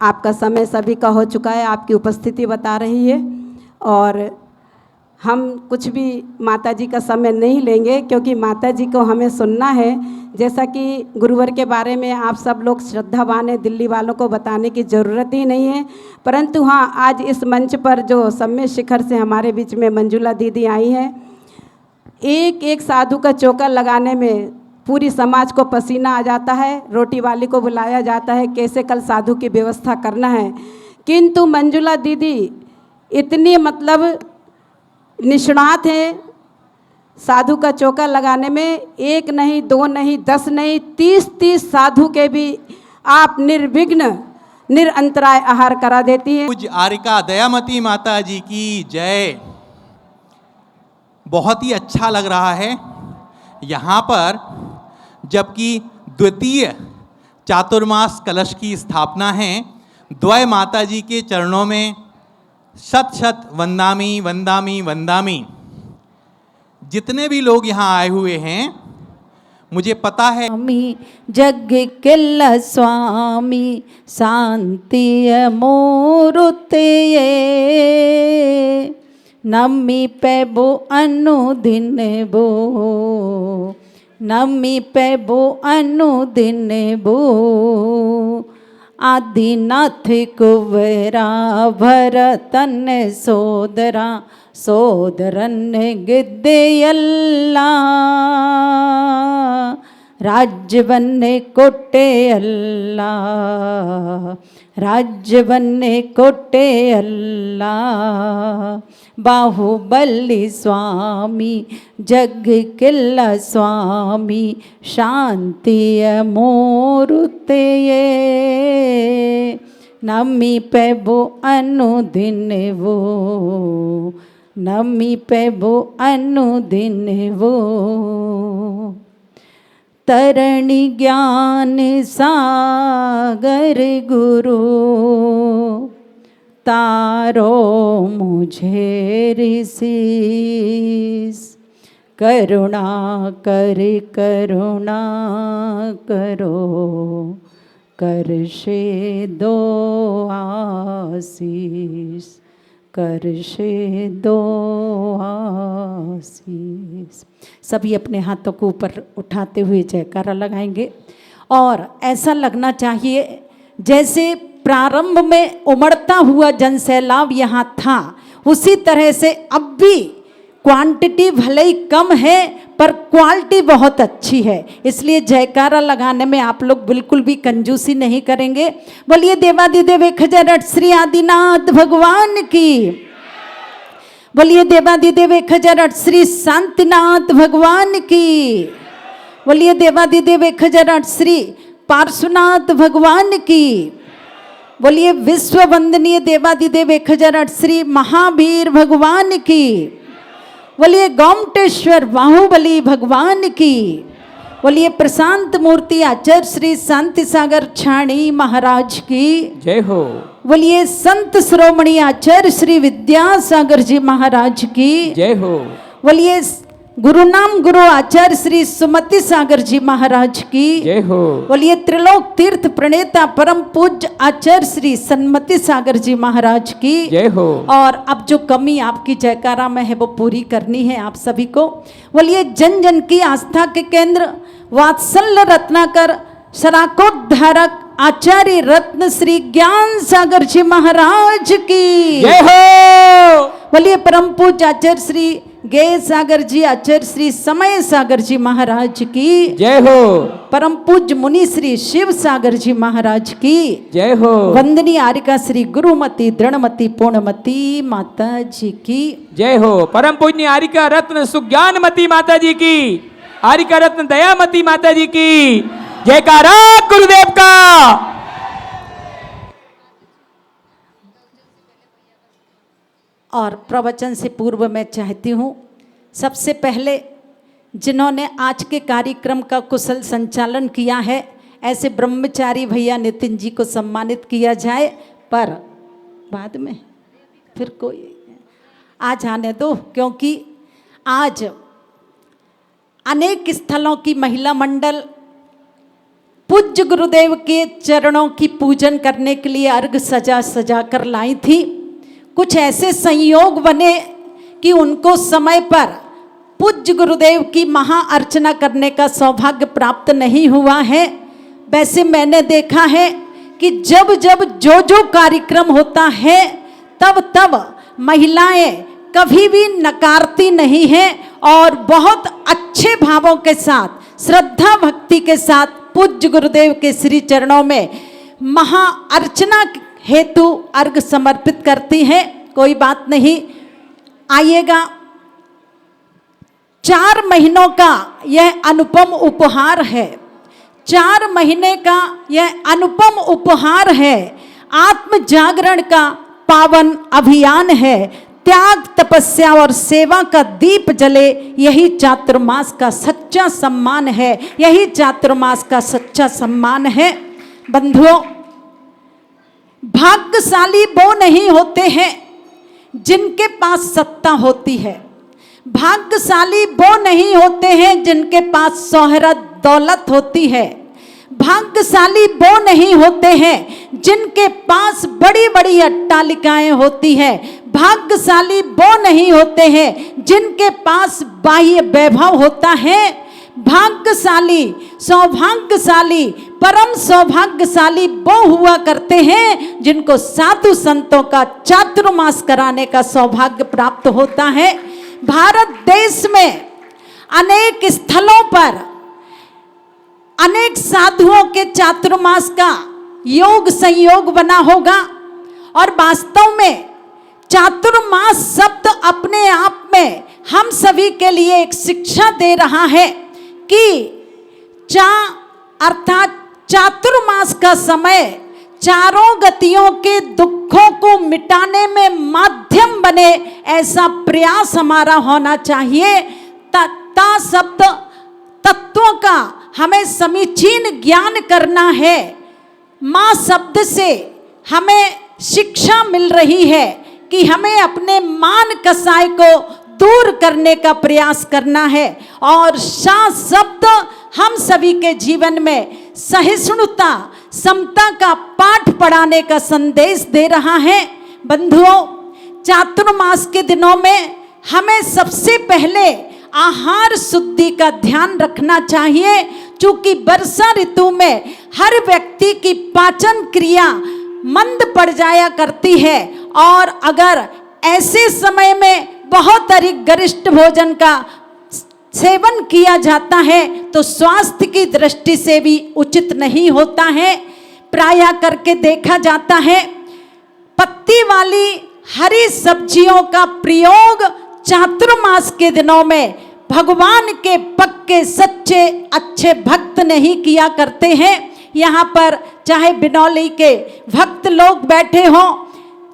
आपका समय सभी का हो चुका है, आपकी उपस्थिति बता रही है और हम कुछ भी माता जी का समय नहीं लेंगे क्योंकि माता जी को हमें सुनना है। जैसा कि गुरुवर के बारे में आप सब लोग श्रद्धावान हैं, दिल्ली वालों को बताने की ज़रूरत ही नहीं है, परंतु हाँ, आज इस मंच पर जो सम्य शिखर से हमारे बीच में मंजुला दीदी आई हैं, एक एक साधु का चौका लगाने में पूरी समाज को पसीना आ जाता है। रोटी वाली को बुलाया जाता है कैसे कल साधु की व्यवस्था करना है, किंतु मंजुला दीदी इतनी मतलब निष्णात हैं साधु का चौका लगाने में। एक नहीं, दो नहीं, 10 नहीं, 30 साधु के भी आप निर्विघ्न निरंतराय आहार करा देती हैं। पूज्य आर्यिका दयामती माता जी की जय। बहुत ही अच्छा लग रहा है यहाँ पर, जबकि द्वितीय चातुर्मास कलश की स्थापना है। द्वय माता जी के चरणों में शत शत वंदामी वंदामी वंदामी। जितने भी लोग यहाँ आए हुए हैं, मुझे पता है जग किल्ल स्वामी शांति मूर्ति, नमी पे बो अनुदिन बो, नमी पे बो अनुदिन बो, आदिनाथ कुंवरा भरतन सोदरा, सोदरन गिद्दयल्ला, राज्य बन्ने कोटे अल्लाह, राज्य बन्ने कोटे अल्लाह, बाहुबली स्वामी जग किल्ला स्वामी शांति मूर्ति, नमी पे बो अनुदिन वो, नमी पे बो अनुदिन वो, तरणी ज्ञान सागर गुरु, तारो मुझे ऋषिस, करुणा कर करुणा करो, कर से दो आशीष, कर से दो आशीष। सभी अपने हाथों को ऊपर उठाते हुए जयकारा लगाएंगे और ऐसा लगना चाहिए जैसे प्रारंभ में उमड़ता हुआ जनसैलाब यहाँ था, उसी तरह से अब भी क्वांटिटी भले ही कम है पर क्वालिटी बहुत अच्छी है। इसलिए जयकारा लगाने में आप लोग बिल्कुल भी कंजूसी नहीं करेंगे। बोलिए देवाधिदेव 1008 श्री आदिनाथ भगवान की, बोलिए देवाधिदेव 1008 श्री शांतिनाथ भगवान की, बोलिए देवाधिदेव 1008 श्री पार्श्वनाथ भगवान की, बोलिए विश्व वंदनीय देवाधिदेव 1008 श्री महावीर भगवान की, बोलिए गोमटेश्वर बाहुबली भगवान की, बोलिए प्रशांत मूर्ति आचार्य श्री शांति सागर छाणी महाराज की जय हो। बोलिए संत श्रोमणी आचार्य श्री विद्यासागर जी महाराज की जय हो। बोलिए गुरु नाम गुरु आचार्य श्री सुमति सागर जी महाराज की जय हो। बोलिए त्रिलोक तीर्थ प्रणेता परम पूज्य आचार्य श्री सन्मति सागर जी महाराज की जय हो। और अब जो कमी आपकी जयकारा में है वो पूरी करनी है आप सभी को। बोलिए जन जन की आस्था के केंद्र वात्सल्य रत्नाकर शराकोद्धारक आचार्य रत्न श्री ज्ञान सागर जी महाराज की जय हो। बोलिए परम पूज्य आचार्य श्री गे सागर जी आचार्य श्री समय सागर जी महाराज की जय हो। परम पूज्य मुनि श्री शिव सागर जी महाराज की जय हो। वंदनीय आरिका श्री गुरुमती दृढ़मती पूर्णमती माता जी की जय हो। परम पूज्य आरिका रत्न सुज्ञानमती माता जी की, आरिका रत्न दयामती माता जी की जयकारा गुरुदेव का। और प्रवचन से पूर्व मैं चाहती हूँ सबसे पहले जिन्होंने आज के कार्यक्रम का कुशल संचालन किया है ऐसे ब्रह्मचारी भैया नितिन जी को सम्मानित किया जाए, पर बाद में फिर कोई आज आने दो, क्योंकि आज अनेक स्थलों की महिला मंडल पूज्य गुरुदेव के चरणों की पूजन करने के लिए अर्घ सजा सजा कर लाई थी। कुछ ऐसे संयोग बने कि उनको समय पर पूज्य गुरुदेव की महा अर्चना करने का सौभाग्य प्राप्त नहीं हुआ है। वैसे मैंने देखा है कि जब जब जो कार्यक्रम होता है तब तब महिलाएं कभी भी नकारती नहीं हैं और बहुत अच्छे भावों के साथ श्रद्धा भक्ति के साथ पूज्य गुरुदेव के श्री चरणों में महा अर्चना हेतु अर्घ समर्पित करती हैं। कोई बात नहीं, आइएगा। 4 महीनों का यह अनुपम उपहार है, 4 महीने का यह अनुपम उपहार है, आत्म जागरण का पावन अभियान है, त्याग तपस्या और सेवा का दीप जले, यही चातुर्मास का सच्चा सम्मान है, यही चातुर्मास का सच्चा सम्मान है। बंधुओं, भाग्यशाली वो नहीं होते हैं जिनके पास सत्ता होती है, भाग्यशाली वो नहीं होते हैं जिनके पास शोहरत दौलत होती है, भाग्यशाली वो नहीं होते हैं जिनके पास बड़ी बड़ी अट्टालिकाएं होती हैं, भाग्यशाली वो नहीं होते हैं जिनके पास बाह्य वैभव होता है। भाग्यशाली, सौभाग्यशाली, परम सौभाग्यशाली वो हुआ करते हैं जिनको साधु संतों का चातुर्मास कराने का सौभाग्य प्राप्त होता है। भारत देश में अनेक स्थलों पर अनेक साधुओं के चातुर्मास का योग संयोग बना होगा और वास्तव में चातुर्मास शब्द अपने आप में हम सभी के लिए एक शिक्षा दे रहा है कि अर्थात चातुर्मास का समय चारों गतियों के दुखों को मिटाने में माध्यम बने, ऐसा प्रयास हमारा होना चाहिए। ता शब्द तत्वों का हमें समीचीन ज्ञान करना है। माँ शब्द से हमें शिक्षा मिल रही है कि हमें अपने मान कसाय को दूर करने का प्रयास करना है और शाह शब्द हम सभी के जीवन में सहिष्णुता, समता का पाठ पढ़ाने का संदेश दे रहा है। बंधुओं, चातुर्मास के दिनों में हमें सबसे पहले आहार शुद्धि का ध्यान रखना चाहिए, क्योंकि वर्षा ऋतु में हर व्यक्ति की पाचन क्रिया मंद पड़ जाया करती है और अगर ऐसे समय में बहुत अधिक गरिष्ठ भोजन का सेवन किया जाता है तो स्वास्थ्य की दृष्टि से भी उचित नहीं होता है। प्रायः करके देखा जाता है पत्ती वाली हरी सब्जियों का प्रयोग चातुर्मास के दिनों में भगवान के पक्के सच्चे अच्छे भक्त नहीं किया करते हैं। यहाँ पर चाहे बिनौली के भक्त लोग बैठे हों,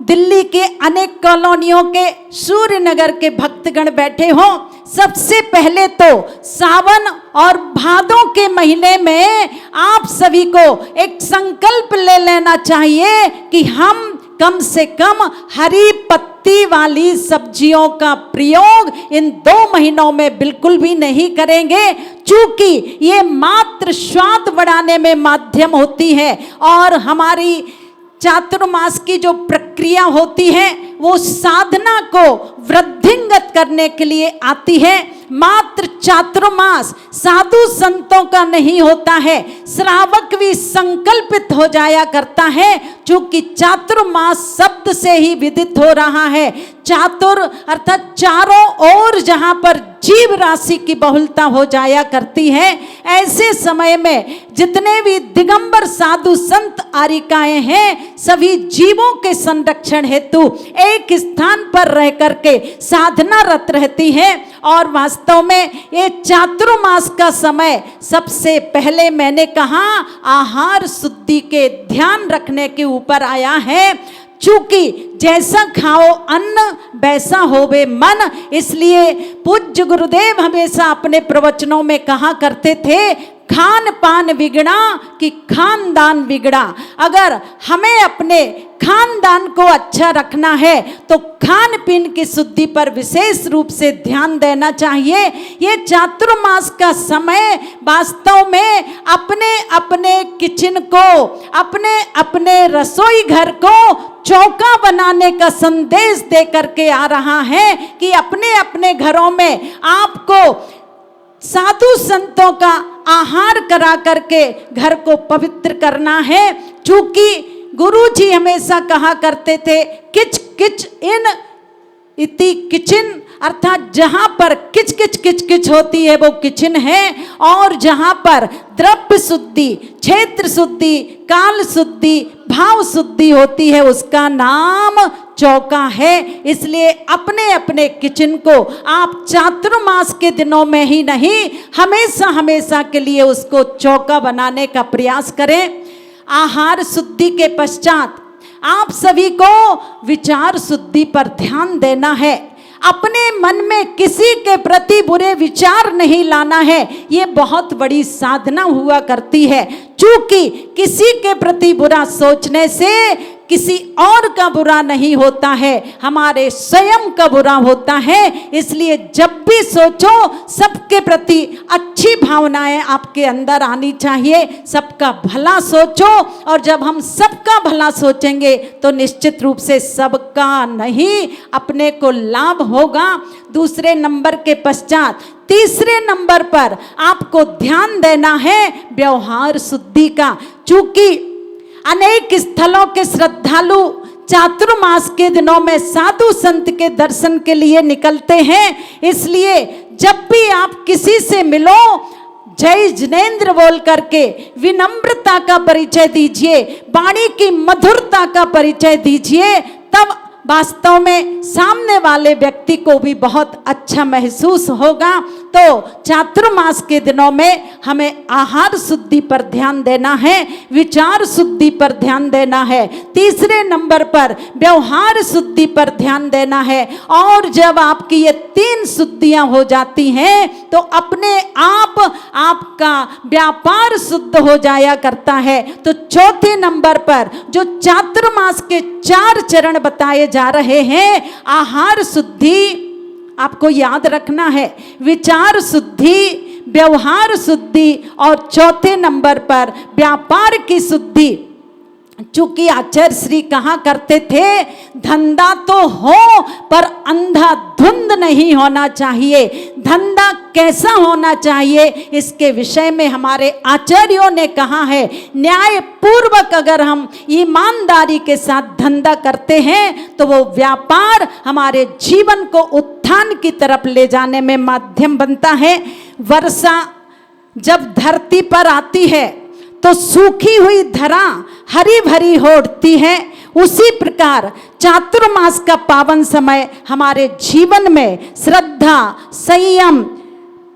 दिल्ली के अनेक कॉलोनियों के सूर्यनगर के भक्तगण बैठे हों, सबसे पहले तो सावन और भादों के महीने में आप सभी को एक संकल्प ले लेना चाहिए कि हम कम से कम हरी पत्ती वाली सब्जियों का प्रयोग इन 2 महीनों में बिल्कुल भी नहीं करेंगे, क्योंकि ये मात्र स्वाद बढ़ाने में माध्यम होती है और हमारी चातुर्मास की जो प्रक्रिया होती है वो साधना को वृद्धिंगत करने के लिए आती है। मात्र चातुर्मास साधु संतों का नहीं होता है, श्रावक भी संकल्पित हो जाया करता है, क्योंकि चातुर्मास शब्द से ही विदित हो रहा है। चातुर अर्थात चारों ओर जहां पर जीव राशि की बहुलता हो जाया करती है, ऐसे समय में जितने भी दिगंबर साधु संत आरिकाएं हैं, सभी जीवों के संरक्षण हेतु एक स्थान पर रह करके साधनारत रहती है। और वास्तव में ये चातुर्मास का समय सबसे पहले मैंने कहा आहार शुद्धि के ध्यान रखने के ऊपर आया है, चूंकि जैसा खाओ अन्न वैसा होवे मन। इसलिए पूज्य गुरुदेव हमेशा अपने प्रवचनों में कहा करते थे, खान पान बिगड़ा कि खानदान बिगड़ा। अगर हमें अपने खानदान को अच्छा रखना है तो खान पीन की शुद्धि पर विशेष रूप से ध्यान देना चाहिए। ये चातुर्मास का समय वास्तव में अपने अपने किचन को, अपने अपने रसोई घर को चौका बनाने का संदेश दे करके आ रहा है कि अपने अपने घरों में आपको साधु संतों का आहार करा करके घर को पवित्र करना है। चूंकि गुरु जी हमेशा कहा करते थे, किच किच इन इति किचन, अर्थात जहां पर किच किच किच किच होती है वो किचन है, और जहां पर द्रव्य शुद्धि, क्षेत्र शुद्धि, काल शुद्धि, भाव शुद्धि होती है उसका नाम चौका है। इसलिए अपने अपने किचन को आप चातुर्मास के दिनों में ही नहीं, हमेशा हमेशा के लिए उसको चौका बनाने का प्रयास करें। आहार शुद्धि के पश्चात आप सभी को विचार शुद्धि पर ध्यान देना है। अपने मन में किसी के प्रति बुरे विचार नहीं लाना है, ये बहुत बड़ी साधना हुआ करती है। चूंकि किसी के प्रति बुरा सोचने से किसी और का बुरा नहीं होता है, हमारे स्वयं का बुरा होता है। इसलिए जब भी सोचो सबके प्रति अच्छी भावनाएं आपके अंदर आनी चाहिए, सबका भला सोचो, और जब हम सबका भला सोचेंगे तो निश्चित रूप से सबका नहीं अपने को लाभ होगा। दूसरे नंबर के पश्चात तीसरे नंबर पर आपको ध्यान देना है व्यवहार शुद्धि का। चूंकि अनेक स्थलों के श्रद्धालु चातुर्मास के दिनों में साधु संत के दर्शन के लिए निकलते हैं, इसलिए जब भी आप किसी से मिलो जय जिनेंद्र बोल करके विनम्रता का परिचय दीजिए, वाणी की मधुरता का परिचय दीजिए, तब वास्तव में सामने वाले व्यक्ति को भी बहुत अच्छा महसूस होगा। तो चातुर्मास के दिनों में हमें आहार शुद्धि पर ध्यान देना है, विचार शुद्धि पर ध्यान देना है, तीसरे नंबर पर व्यवहार शुद्धि पर ध्यान देना है। और जब आपकी ये 3 शुद्धियां हो जाती हैं तो अपने आप आपका व्यापार शुद्ध हो जाया करता है। तो चौथे नंबर पर जो चातुर्मास के 4 चरण बताए जा रहे हैं, आहार शुद्धि आपको याद रखना है, विचार शुद्धि, व्यवहार शुद्धि, और चौथे नंबर पर व्यापार की शुद्धि। चूंकि आचार्य श्री कहा करते थे, धंधा तो हो पर अंधाधुंध नहीं होना चाहिए। धंधा कैसा होना चाहिए इसके विषय में हमारे आचार्यों ने कहा है, न्याय पूर्वक अगर हम ईमानदारी के साथ धंधा करते हैं तो वो व्यापार हमारे जीवन को उत्थान की तरफ ले जाने में माध्यम बनता है। वर्षा जब धरती पर आती है तो सूखी हुई धरा हरी भरी हो उठती है, उसी प्रकार चातुर्मास का पावन समय हमारे जीवन में श्रद्धा, संयम,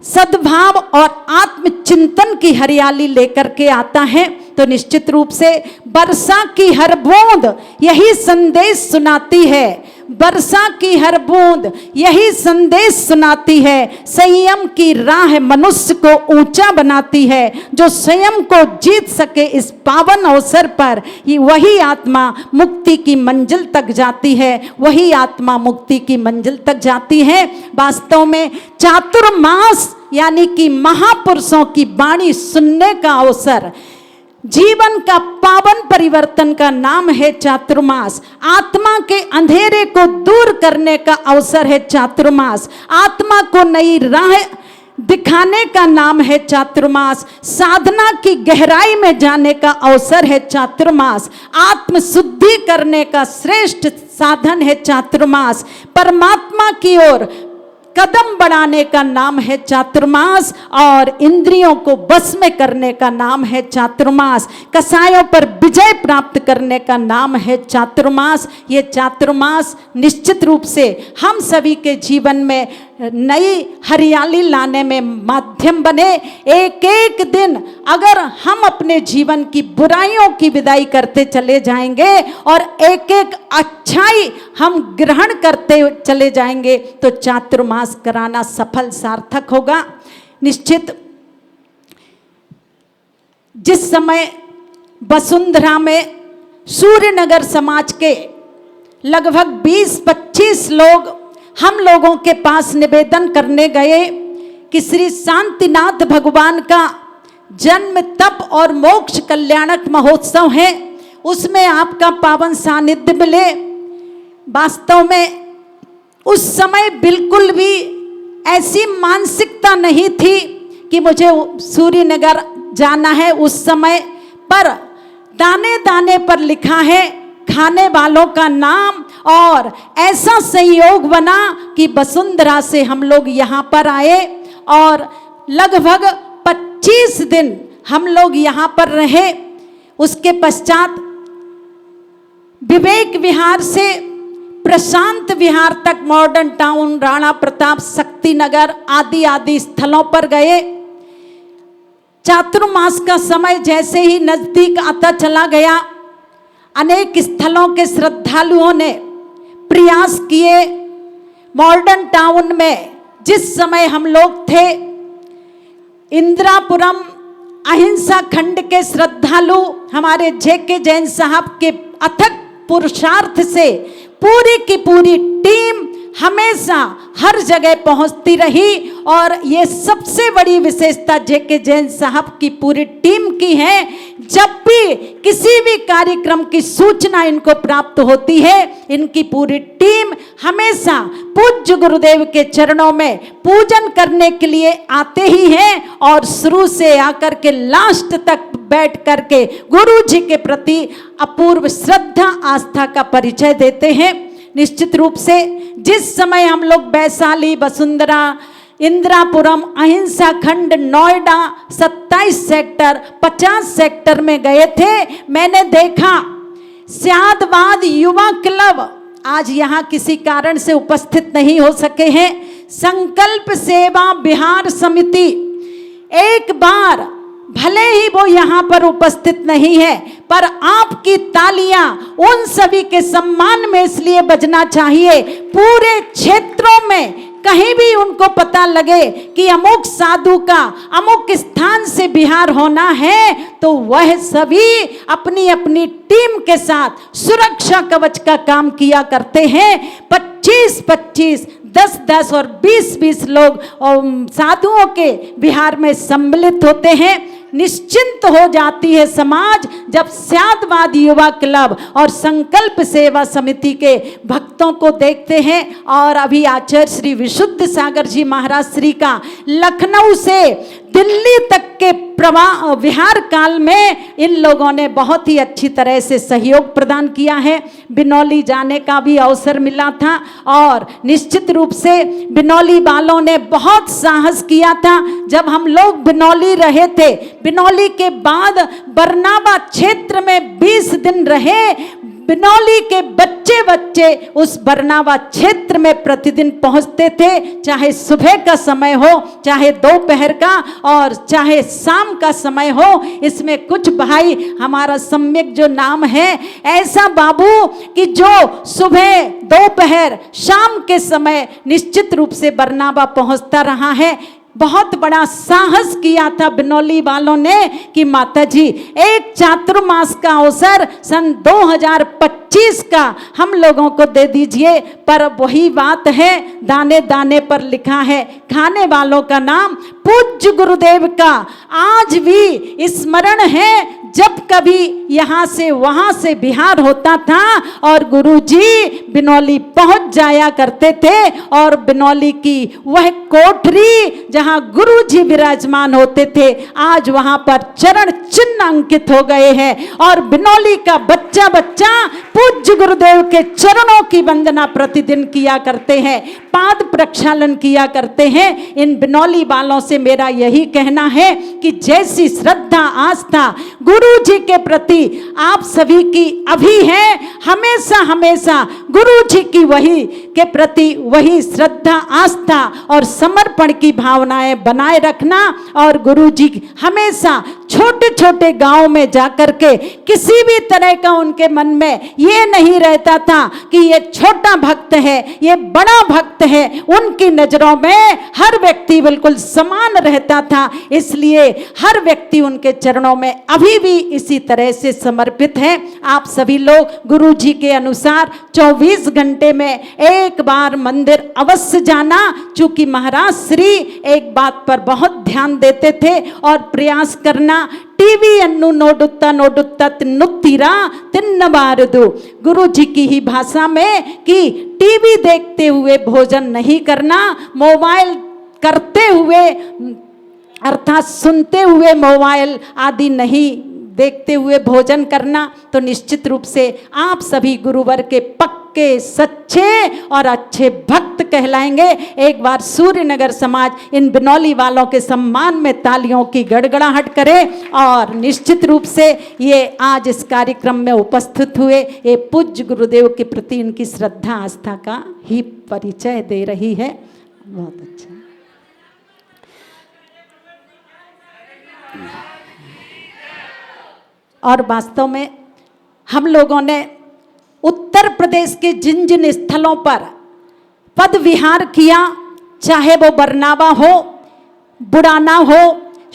सद्भाव और आत्मचिंतन की हरियाली लेकर के आता है। तो निश्चित रूप से वर्षा की हर बूंद यही संदेश सुनाती है, वर्षा की हर बूंद यही संदेश सुनाती है, संयम की राह मनुष्य को ऊंचा बनाती है। जो स्वयं को जीत सके इस पावन अवसर पर, ये वही आत्मा मुक्ति की मंजिल तक जाती है, वही आत्मा मुक्ति की मंजिल तक जाती है। वास्तव में चातुर्मास यानी कि महापुरुषों की वाणी सुनने का अवसर, जीवन का पावन परिवर्तन का नाम है चातुर्मास। आत्मा के अंधेरे को दूर करने का अवसर है चातुर्मास। आत्मा को नई राह दिखाने का नाम है चातुर्मास। साधना की गहराई में जाने का अवसर है चातुर्मास। आत्म शुद्धि करने का श्रेष्ठ साधन है चातुर्मास। परमात्मा की ओर कदम बढ़ाने का नाम है चातुर्मास और इंद्रियों को बस में करने का नाम है चातुर्मास। कसायों पर विजय प्राप्त करने का नाम है चातुर्मास। ये चातुर्मास निश्चित रूप से हम सभी के जीवन में नई हरियाली लाने में माध्यम बने। एक एक दिन अगर हम अपने जीवन की बुराइयों की विदाई करते चले जाएंगे और एक एक अच्छाई हम ग्रहण करते चले जाएंगे तो चातुर्मास कराना सफल सार्थक होगा। निश्चित जिस समय वसुंधरा में सूर्यनगर समाज के लगभग 20-25 लोग हम लोगों के पास निवेदन करने गए कि श्री शांतिनाथ भगवान का जन्म तप और मोक्ष कल्याणक महोत्सव है, उसमें आपका पावन सानिध्य मिले। वास्तव में उस समय बिल्कुल भी ऐसी मानसिकता नहीं थी कि मुझे सूर्यनगर जाना है। उस समय पर दाने दाने पर लिखा है खाने वालों का नाम और ऐसा संयोग बना कि वसुंधरा से हम लोग यहाँ पर आए और लगभग 25 दिन हम लोग यहाँ पर रहे। उसके पश्चात विवेक विहार से प्रशांत विहार तक, मॉडर्न टाउन, राणा प्रताप, शक्ति नगर आदि आदि स्थलों पर गए। चातुर्मास का समय जैसे ही नजदीक आता चला गया, अनेक स्थलों के श्रद्धालुओं ने प्रयास किए। मॉडर्न टाउन में जिस समय हम लोग थे, इंदिरापुरम अहिंसा खंड के श्रद्धालु हमारे जेके जैन साहब के अथक पुरुषार्थ से पूरी की पूरी टीम हमेशा हर जगह पहुंचती रही और ये सबसे बड़ी विशेषता जेके जैन साहब की पूरी टीम की है। जब भी किसी भी कार्यक्रम की सूचना इनको प्राप्त होती है, इनकी पूरी टीम हमेशा पूज्य गुरुदेव के चरणों में पूजन करने के लिए आते ही हैं और शुरू से आकर के लास्ट तक बैठ करके गुरु जी के प्रति अपूर्व श्रद्धा आस्था का परिचय देते हैं। निश्चित रूप से जिस समय हम लोग वैशाली, वसुंधरा, इंदिरापुरम, अहिंसा खंड, नोएडा 27 सेक्टर, 50 सेक्टर में गए थे, मैंने देखा स्यादवाद युवा क्लब आज यहाँ किसी कारण से उपस्थित नहीं हो सके हैं। संकल्प सेवा बिहार समिति एक बार भले ही वो यहाँ पर उपस्थित नहीं है, पर आपकी तालियां उन सभी के सम्मान में इसलिए बजना चाहिए। पूरे क्षेत्रों में कहीं भी उनको पता लगे कि अमुक साधु का अमुक स्थान से बिहार होना है, तो वह सभी अपनी अपनी टीम के साथ सुरक्षा कवच का काम किया करते हैं। 25-25, 10-10 और 20-20 लोग साधुओं के बिहार में सम्मिलित होते हैं। निश्चिंत हो जाती है समाज जब स्यादवाद युवा क्लब और संकल्प सेवा समिति के भक्तों को देखते हैं। और अभी आचार्य श्री विशुद्ध सागर जी महाराज श्री का लखनऊ से दिल्ली तक के विहार काल में इन लोगों ने बहुत ही अच्छी तरह से सहयोग प्रदान किया है। बिनौली जाने का भी अवसर मिला था और निश्चित रूप से बिनौली वालों ने बहुत साहस किया था। जब हम लोग बिनौली रहे थे, बिनौली के बाद बरनावा क्षेत्र में 20 दिन रहे, बिनौली के बच्चे बच्चे उस बरनावा क्षेत्र में प्रतिदिन पहुंचते थे, चाहे सुबह का समय हो, चाहे दोपहर का और चाहे शाम का समय हो। इसमें कुछ भाई, हमारा सम्यक जो नाम है ऐसा बाबू कि जो सुबह दोपहर शाम के समय निश्चित रूप से बरनावा पहुंचता रहा है। बहुत बड़ा साहस किया था बिनौली वालों ने कि माताजी एक चातुर्मास का अवसर सन 2025 का हम लोगों को दे दीजिए। पर वही बात है, दाने दाने पर लिखा है, खाने वालों का नाम पूज्य गुरुदेव का आज भी स्मरण है। जब कभी यहाँ से वहाँ से बिहार होता था और गुरुजी बिनौली पहुँच जाया करते थे और बिनौली की वह कोठरी जहाँ गुरुजी विराजमान होते थे आज वहाँ पर चरण चिन्ह अंकित हो गए हैं और बिनौली का बच्चा बच्चा पूज्य गुरुदेव के चरणों की वंदना प्रतिदिन किया करते हैं, पाद प्रक्षालन किया करते हैं। इन बिनौली वालों से मेरा यही कहना है कि जैसी श्रद्धा आस्था गुरु जी के प्रति आप सभी की अभी है, हमेशा हमेशा गुरु जी की वही के प्रति वही श्रद्धा आस्था और समर्पण की भावनाएं बनाए रखना। और गुरु जी हमेशा छोटे छोटे गांव में जाकर के किसी भी तरह का उनके मन में ये नहीं रहता था कि ये छोटा भक्त है, ये बड़ा भक्त है। उनकी नजरों में हर व्यक्ति बिल्कुल समान रहता था, इसलिए हर व्यक्ति उनके चरणों में अभी भी इसी तरह से समर्पित है। आप सभी लोग गुरु जी के अनुसार 24 घंटे में एक बार मंदिर अवश्य जाना। चूंकि महाराज श्री एक बात पर बहुत ध्यान देते थे और प्रयास करना, टीवी अन्नु नोडुत्ता तिन्नुत्तीरा तिन्नबारदु, गुरु जी की ही भाषा में कि टीवी देखते हुए भोजन नहीं करना, मोबाइल करते हुए अर्थात सुनते हुए मोबाइल आदि नहीं देखते हुए भोजन करना। तो निश्चित रूप से आप सभी गुरुवर के पक्के सच्चे और अच्छे भक्त कहलाएंगे। एक बार सूर्यनगर समाज इन बिनौली वालों के सम्मान में तालियों की गड़गड़ाहट करे और निश्चित रूप से ये आज इस कार्यक्रम में उपस्थित हुए ये पूज्य गुरुदेव के प्रति इनकी श्रद्धा आस्था का ही परिचय दे रही है। बहुत अच्छा। और वास्तव में हम लोगों ने उत्तर प्रदेश के जिन जिन स्थलों पर पद विहार किया, चाहे वो बरनावा हो, बुड़ाना हो,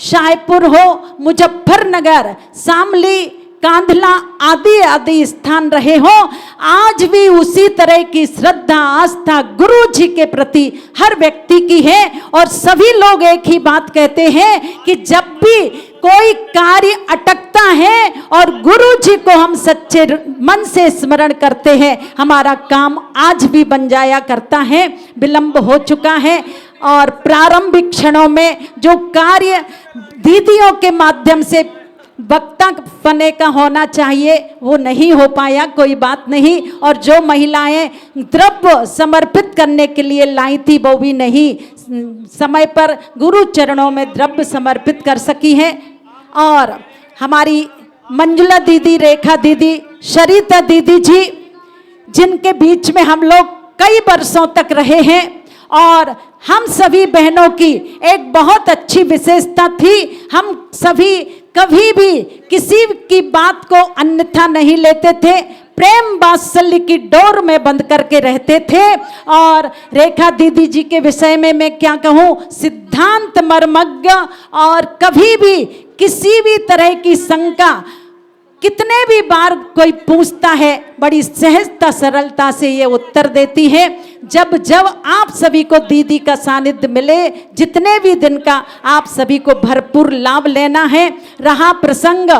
शाहपुर हो, मुजफ्फरनगर, शामली, कांधला आदि आदि स्थान रहे हो, आज भी उसी तरह की श्रद्धा आस्था गुरु जी के प्रति हर व्यक्ति की है। और सभी लोग एक ही बात कहते हैं कि जब भी कोई कार्य अटकता है और गुरु जी को हम सच्चे मन से स्मरण करते हैं, हमारा काम आज भी बन जाया करता है। विलंब हो चुका है और प्रारंभिक क्षणों में जो कार्य दीदियों के माध्यम से वक्ता पने का होना चाहिए वो नहीं हो पाया, कोई बात नहीं। और जो महिलाएं द्रव्य समर्पित करने के लिए लाई थी वो भी नहीं समय पर गुरु चरणों में द्रव्य समर्पित कर सकी हैं। और हमारी मंजुला दीदी, रेखा दीदी, शरीता दीदी जी, जिनके बीच में हम लोग कई वर्षों तक रहे हैं और हम सभी बहनों की एक बहुत अच्छी विशेषता थी, हम सभी कभी भी किसी की बात को अन्यथा नहीं लेते थे, प्रेम वात्सल्य की डोर में बंद करके रहते थे। और रेखा दीदी जी के विषय में मैं क्या कहूँ, सिद्धांत मर्मज्ञ और कभी भी किसी भी तरह की शंका कितने भी बार कोई पूछता है बड़ी सहजता सरलता से ये उत्तर देती है। जब जब आप सभी को दीदी का सानिध्य मिले, जितने भी दिन का आप सभी को भरपूर लाभ लेना है। रहा प्रसंग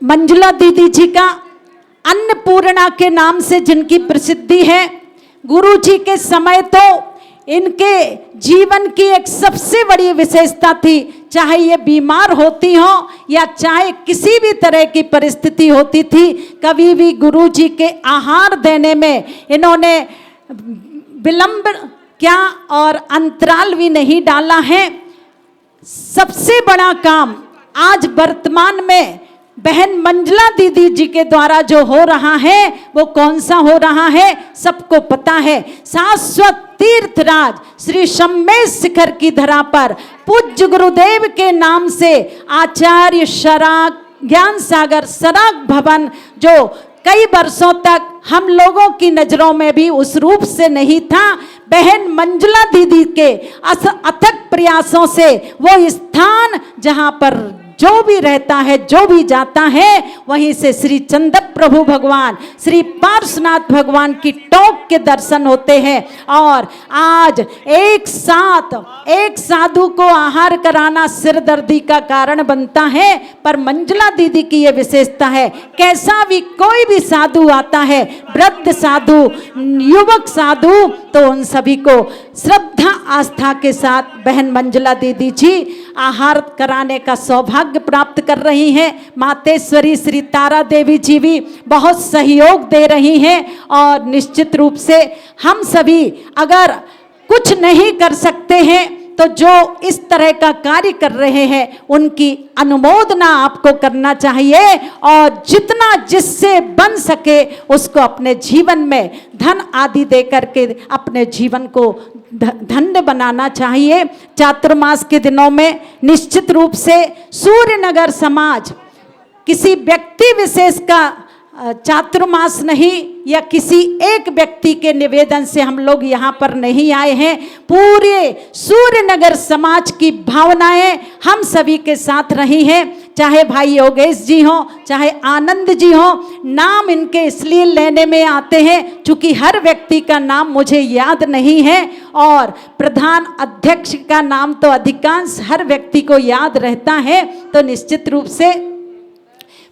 मंजुला दीदी जी का, अन्नपूर्णा के नाम से जिनकी प्रसिद्धि है, गुरु जी के समय तो इनके जीवन की एक सबसे बड़ी विशेषता थी, चाहे ये बीमार होती हो या चाहे किसी भी तरह की परिस्थिति होती थी, कभी भी गुरु जी के आहार देने में इन्होंने विलंब क्या और अंतराल भी नहीं डाला है। सबसे बड़ा काम आज वर्तमान में बहन मंजुला दीदी जी के द्वारा जो हो रहा है वो कौन सा हो रहा है सबको पता है। शाश्वत तीर्थराज श्री शम्मेश शिखर की धरा पर पूज्य गुरुदेव के नाम से आचार्य शराग ज्ञान सागर सराग भवन जो कई वर्षों तक हम लोगों की नजरों में भी उस रूप से नहीं था, बहन मंजुला दीदी के अथक प्रयासों से वो स्थान जहां पर जो भी रहता है, जो भी जाता है, वहीं से श्री चंद्र प्रभु भगवान, श्री पार्श्वनाथ भगवान की टोक के दर्शन होते हैं। और आज एक साथ एक साधु को आहार कराना सिरदर्दी का कारण बनता है, पर मंजुला दीदी की यह विशेषता है, कैसा भी कोई भी साधु आता है, वृद्ध साधु, युवक साधु, तो उन सभी को श्रद्धा आस्था के साथ बहन मंजुला दीदी जी आहार कराने का सौभाग्य प्राप्त कर रही हैं। मातेश्वरी श्री तारा देवी जी भी बहुत सहयोग दे रही हैं। और निश्चित रूप से हम सभी अगर कुछ नहीं कर सकते हैं तो जो इस तरह का कार्य कर रहे हैं उनकी अनुमोदना आपको करना चाहिए, और जितना जिससे बन सके उसको अपने जीवन में धन आदि दे करके अपने जीवन को धन्य बनाना चाहिए। चातुर्मास के दिनों में निश्चित रूप से सूर्यनगर समाज किसी व्यक्ति विशेष का चातुर्मास नहीं या किसी एक व्यक्ति के निवेदन से हम लोग यहाँ पर नहीं आए हैं, पूरे सूर्यनगर समाज की भावनाएं हम सभी के साथ रही हैं। चाहे भाई योगेश जी हों, चाहे आनंद जी हों, नाम इनके इसलिए लेने में आते हैं क्योंकि हर व्यक्ति का नाम मुझे याद नहीं है, और प्रधान अध्यक्ष का नाम तो अधिकांश हर व्यक्ति को याद रहता है। तो निश्चित रूप से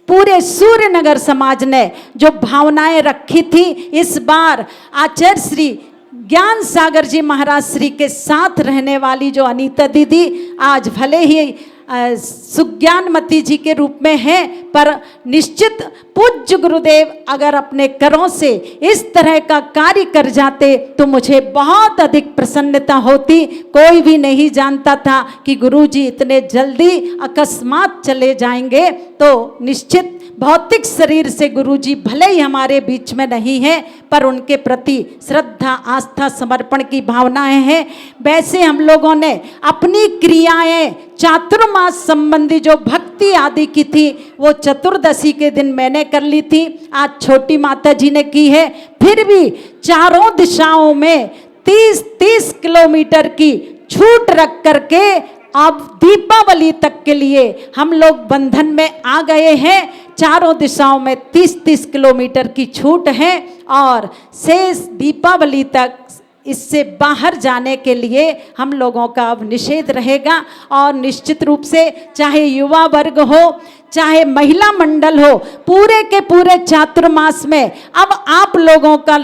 पूरे सूर्यनगर समाज ने जो भावनाएं रखी थी, इस बार आचार्य श्री ज्ञान सागर जी महाराज श्री के साथ रहने वाली जो अनीता दीदी आज भले ही सुज्ञानमती जी के रूप में है, पर निश्चित पूज्य गुरुदेव अगर अपने करों से इस तरह का कार्य कर जाते तो मुझे बहुत अधिक प्रसन्नता होती। कोई भी नहीं जानता था कि गुरुजी इतने जल्दी अकस्मात चले जाएंगे। तो निश्चित भौतिक शरीर से गुरुजी भले ही हमारे बीच में नहीं है, पर उनके प्रति श्रद्धा आस्था समर्पण की भावनाएं हैं। वैसे हम लोगों ने अपनी क्रियाएं चातुर्मास संबंधी जो भक्ति आदि की थी वो चतुर्दशी के दिन मैंने कर ली थी, आज छोटी माता जी ने की है। फिर भी चारों दिशाओं में 30-30 किलोमीटर की छूट रख करके अब दीपावली तक के लिए हम लोग बंधन में आ गए हैं। चारों दिशाओं में 30-30 किलोमीटर की छूट है, और शेष दीपावली तक इससे बाहर जाने के लिए हम लोगों का अब निषेध रहेगा। और निश्चित रूप से चाहे युवा वर्ग हो, चाहे महिला मंडल हो, पूरे के पूरे चातुर्मास में अब आप लोगों का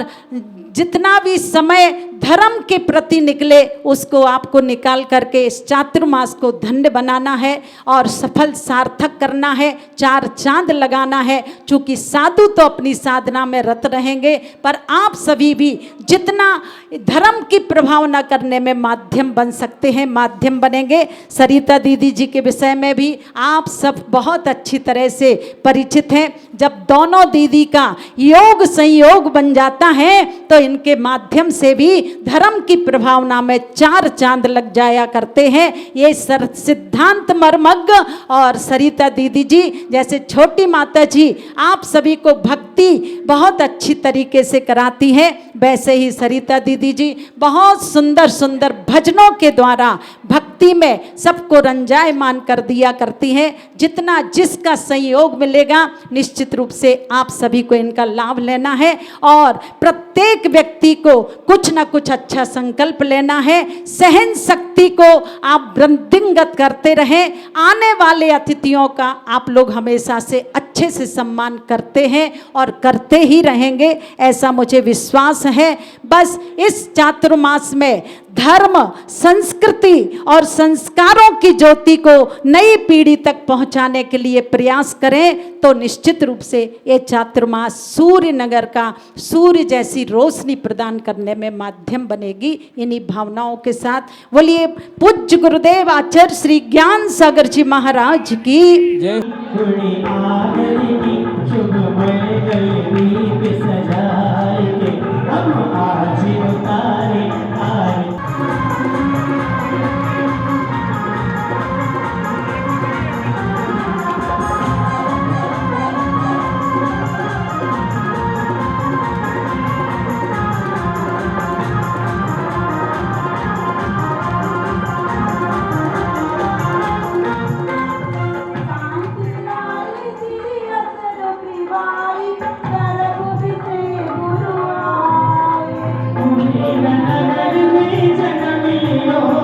जितना भी समय धर्म के प्रति निकले उसको आपको निकाल करके इस चातुर्मास को धन्य बनाना है और सफल सार्थक करना है, 4 चांद लगाना है। चूंकि साधु तो अपनी साधना में रत रहेंगे, पर आप सभी भी जितना धर्म की प्रभावना करने में माध्यम बन सकते हैं, माध्यम बनेंगे। सरिता दीदी जी के विषय में भी आप सब बहुत अच्छी तरह से परिचित हैं। जब दोनों दीदी का योग संयोग बन जाता है तो इनके माध्यम से भी धर्म की प्रभावना में 4 चांद लग जाया करते हैं। ये सिद्धांत मर्मज्ञ और सरिता दीदी जी जैसे छोटी माता जी आप सभी को भक्ति बहुत अच्छी तरीके से कराती हैं, वैसे ही सरिता दीदी जी बहुत सुंदर सुंदर भजनों के द्वारा भक्ति में सबको रंजायमान कर दिया करती हैं। जितना जिसका सहयोग मिलेगा निश्चित रूप से आप सभी को इनका लाभ लेना है, और प्रत्येक व्यक्ति को कुछ ना कुछ अच्छा संकल्प लेना है। सहन शक्ति को आप वृद्धिंगत करते रहें। आने वाले अतिथियों का आप लोग हमेशा से अच्छे से सम्मान करते हैं और करते ही रहेंगे, ऐसा मुझे विश्वास है। बस इस चातुर्मास में धर्म, संस्कृति और संस्कारों की ज्योति को नई पीढ़ी तक पहुंचाने के लिए प्रयास करें तो निश्चित रूप से ये चातुर्मास सूर्य नगर का सूर्य जैसी रोशनी प्रदान करने में माध्यम बनेगी। इन्हीं भावनाओं के साथ बोलिए पूज्य गुरुदेव आचार्य श्री ज्ञान सागर जी महाराज की जय। कुड़ी आगर की शुभमय गीत सजाए के हम आज उतारे आए। नगर में जन्म लियो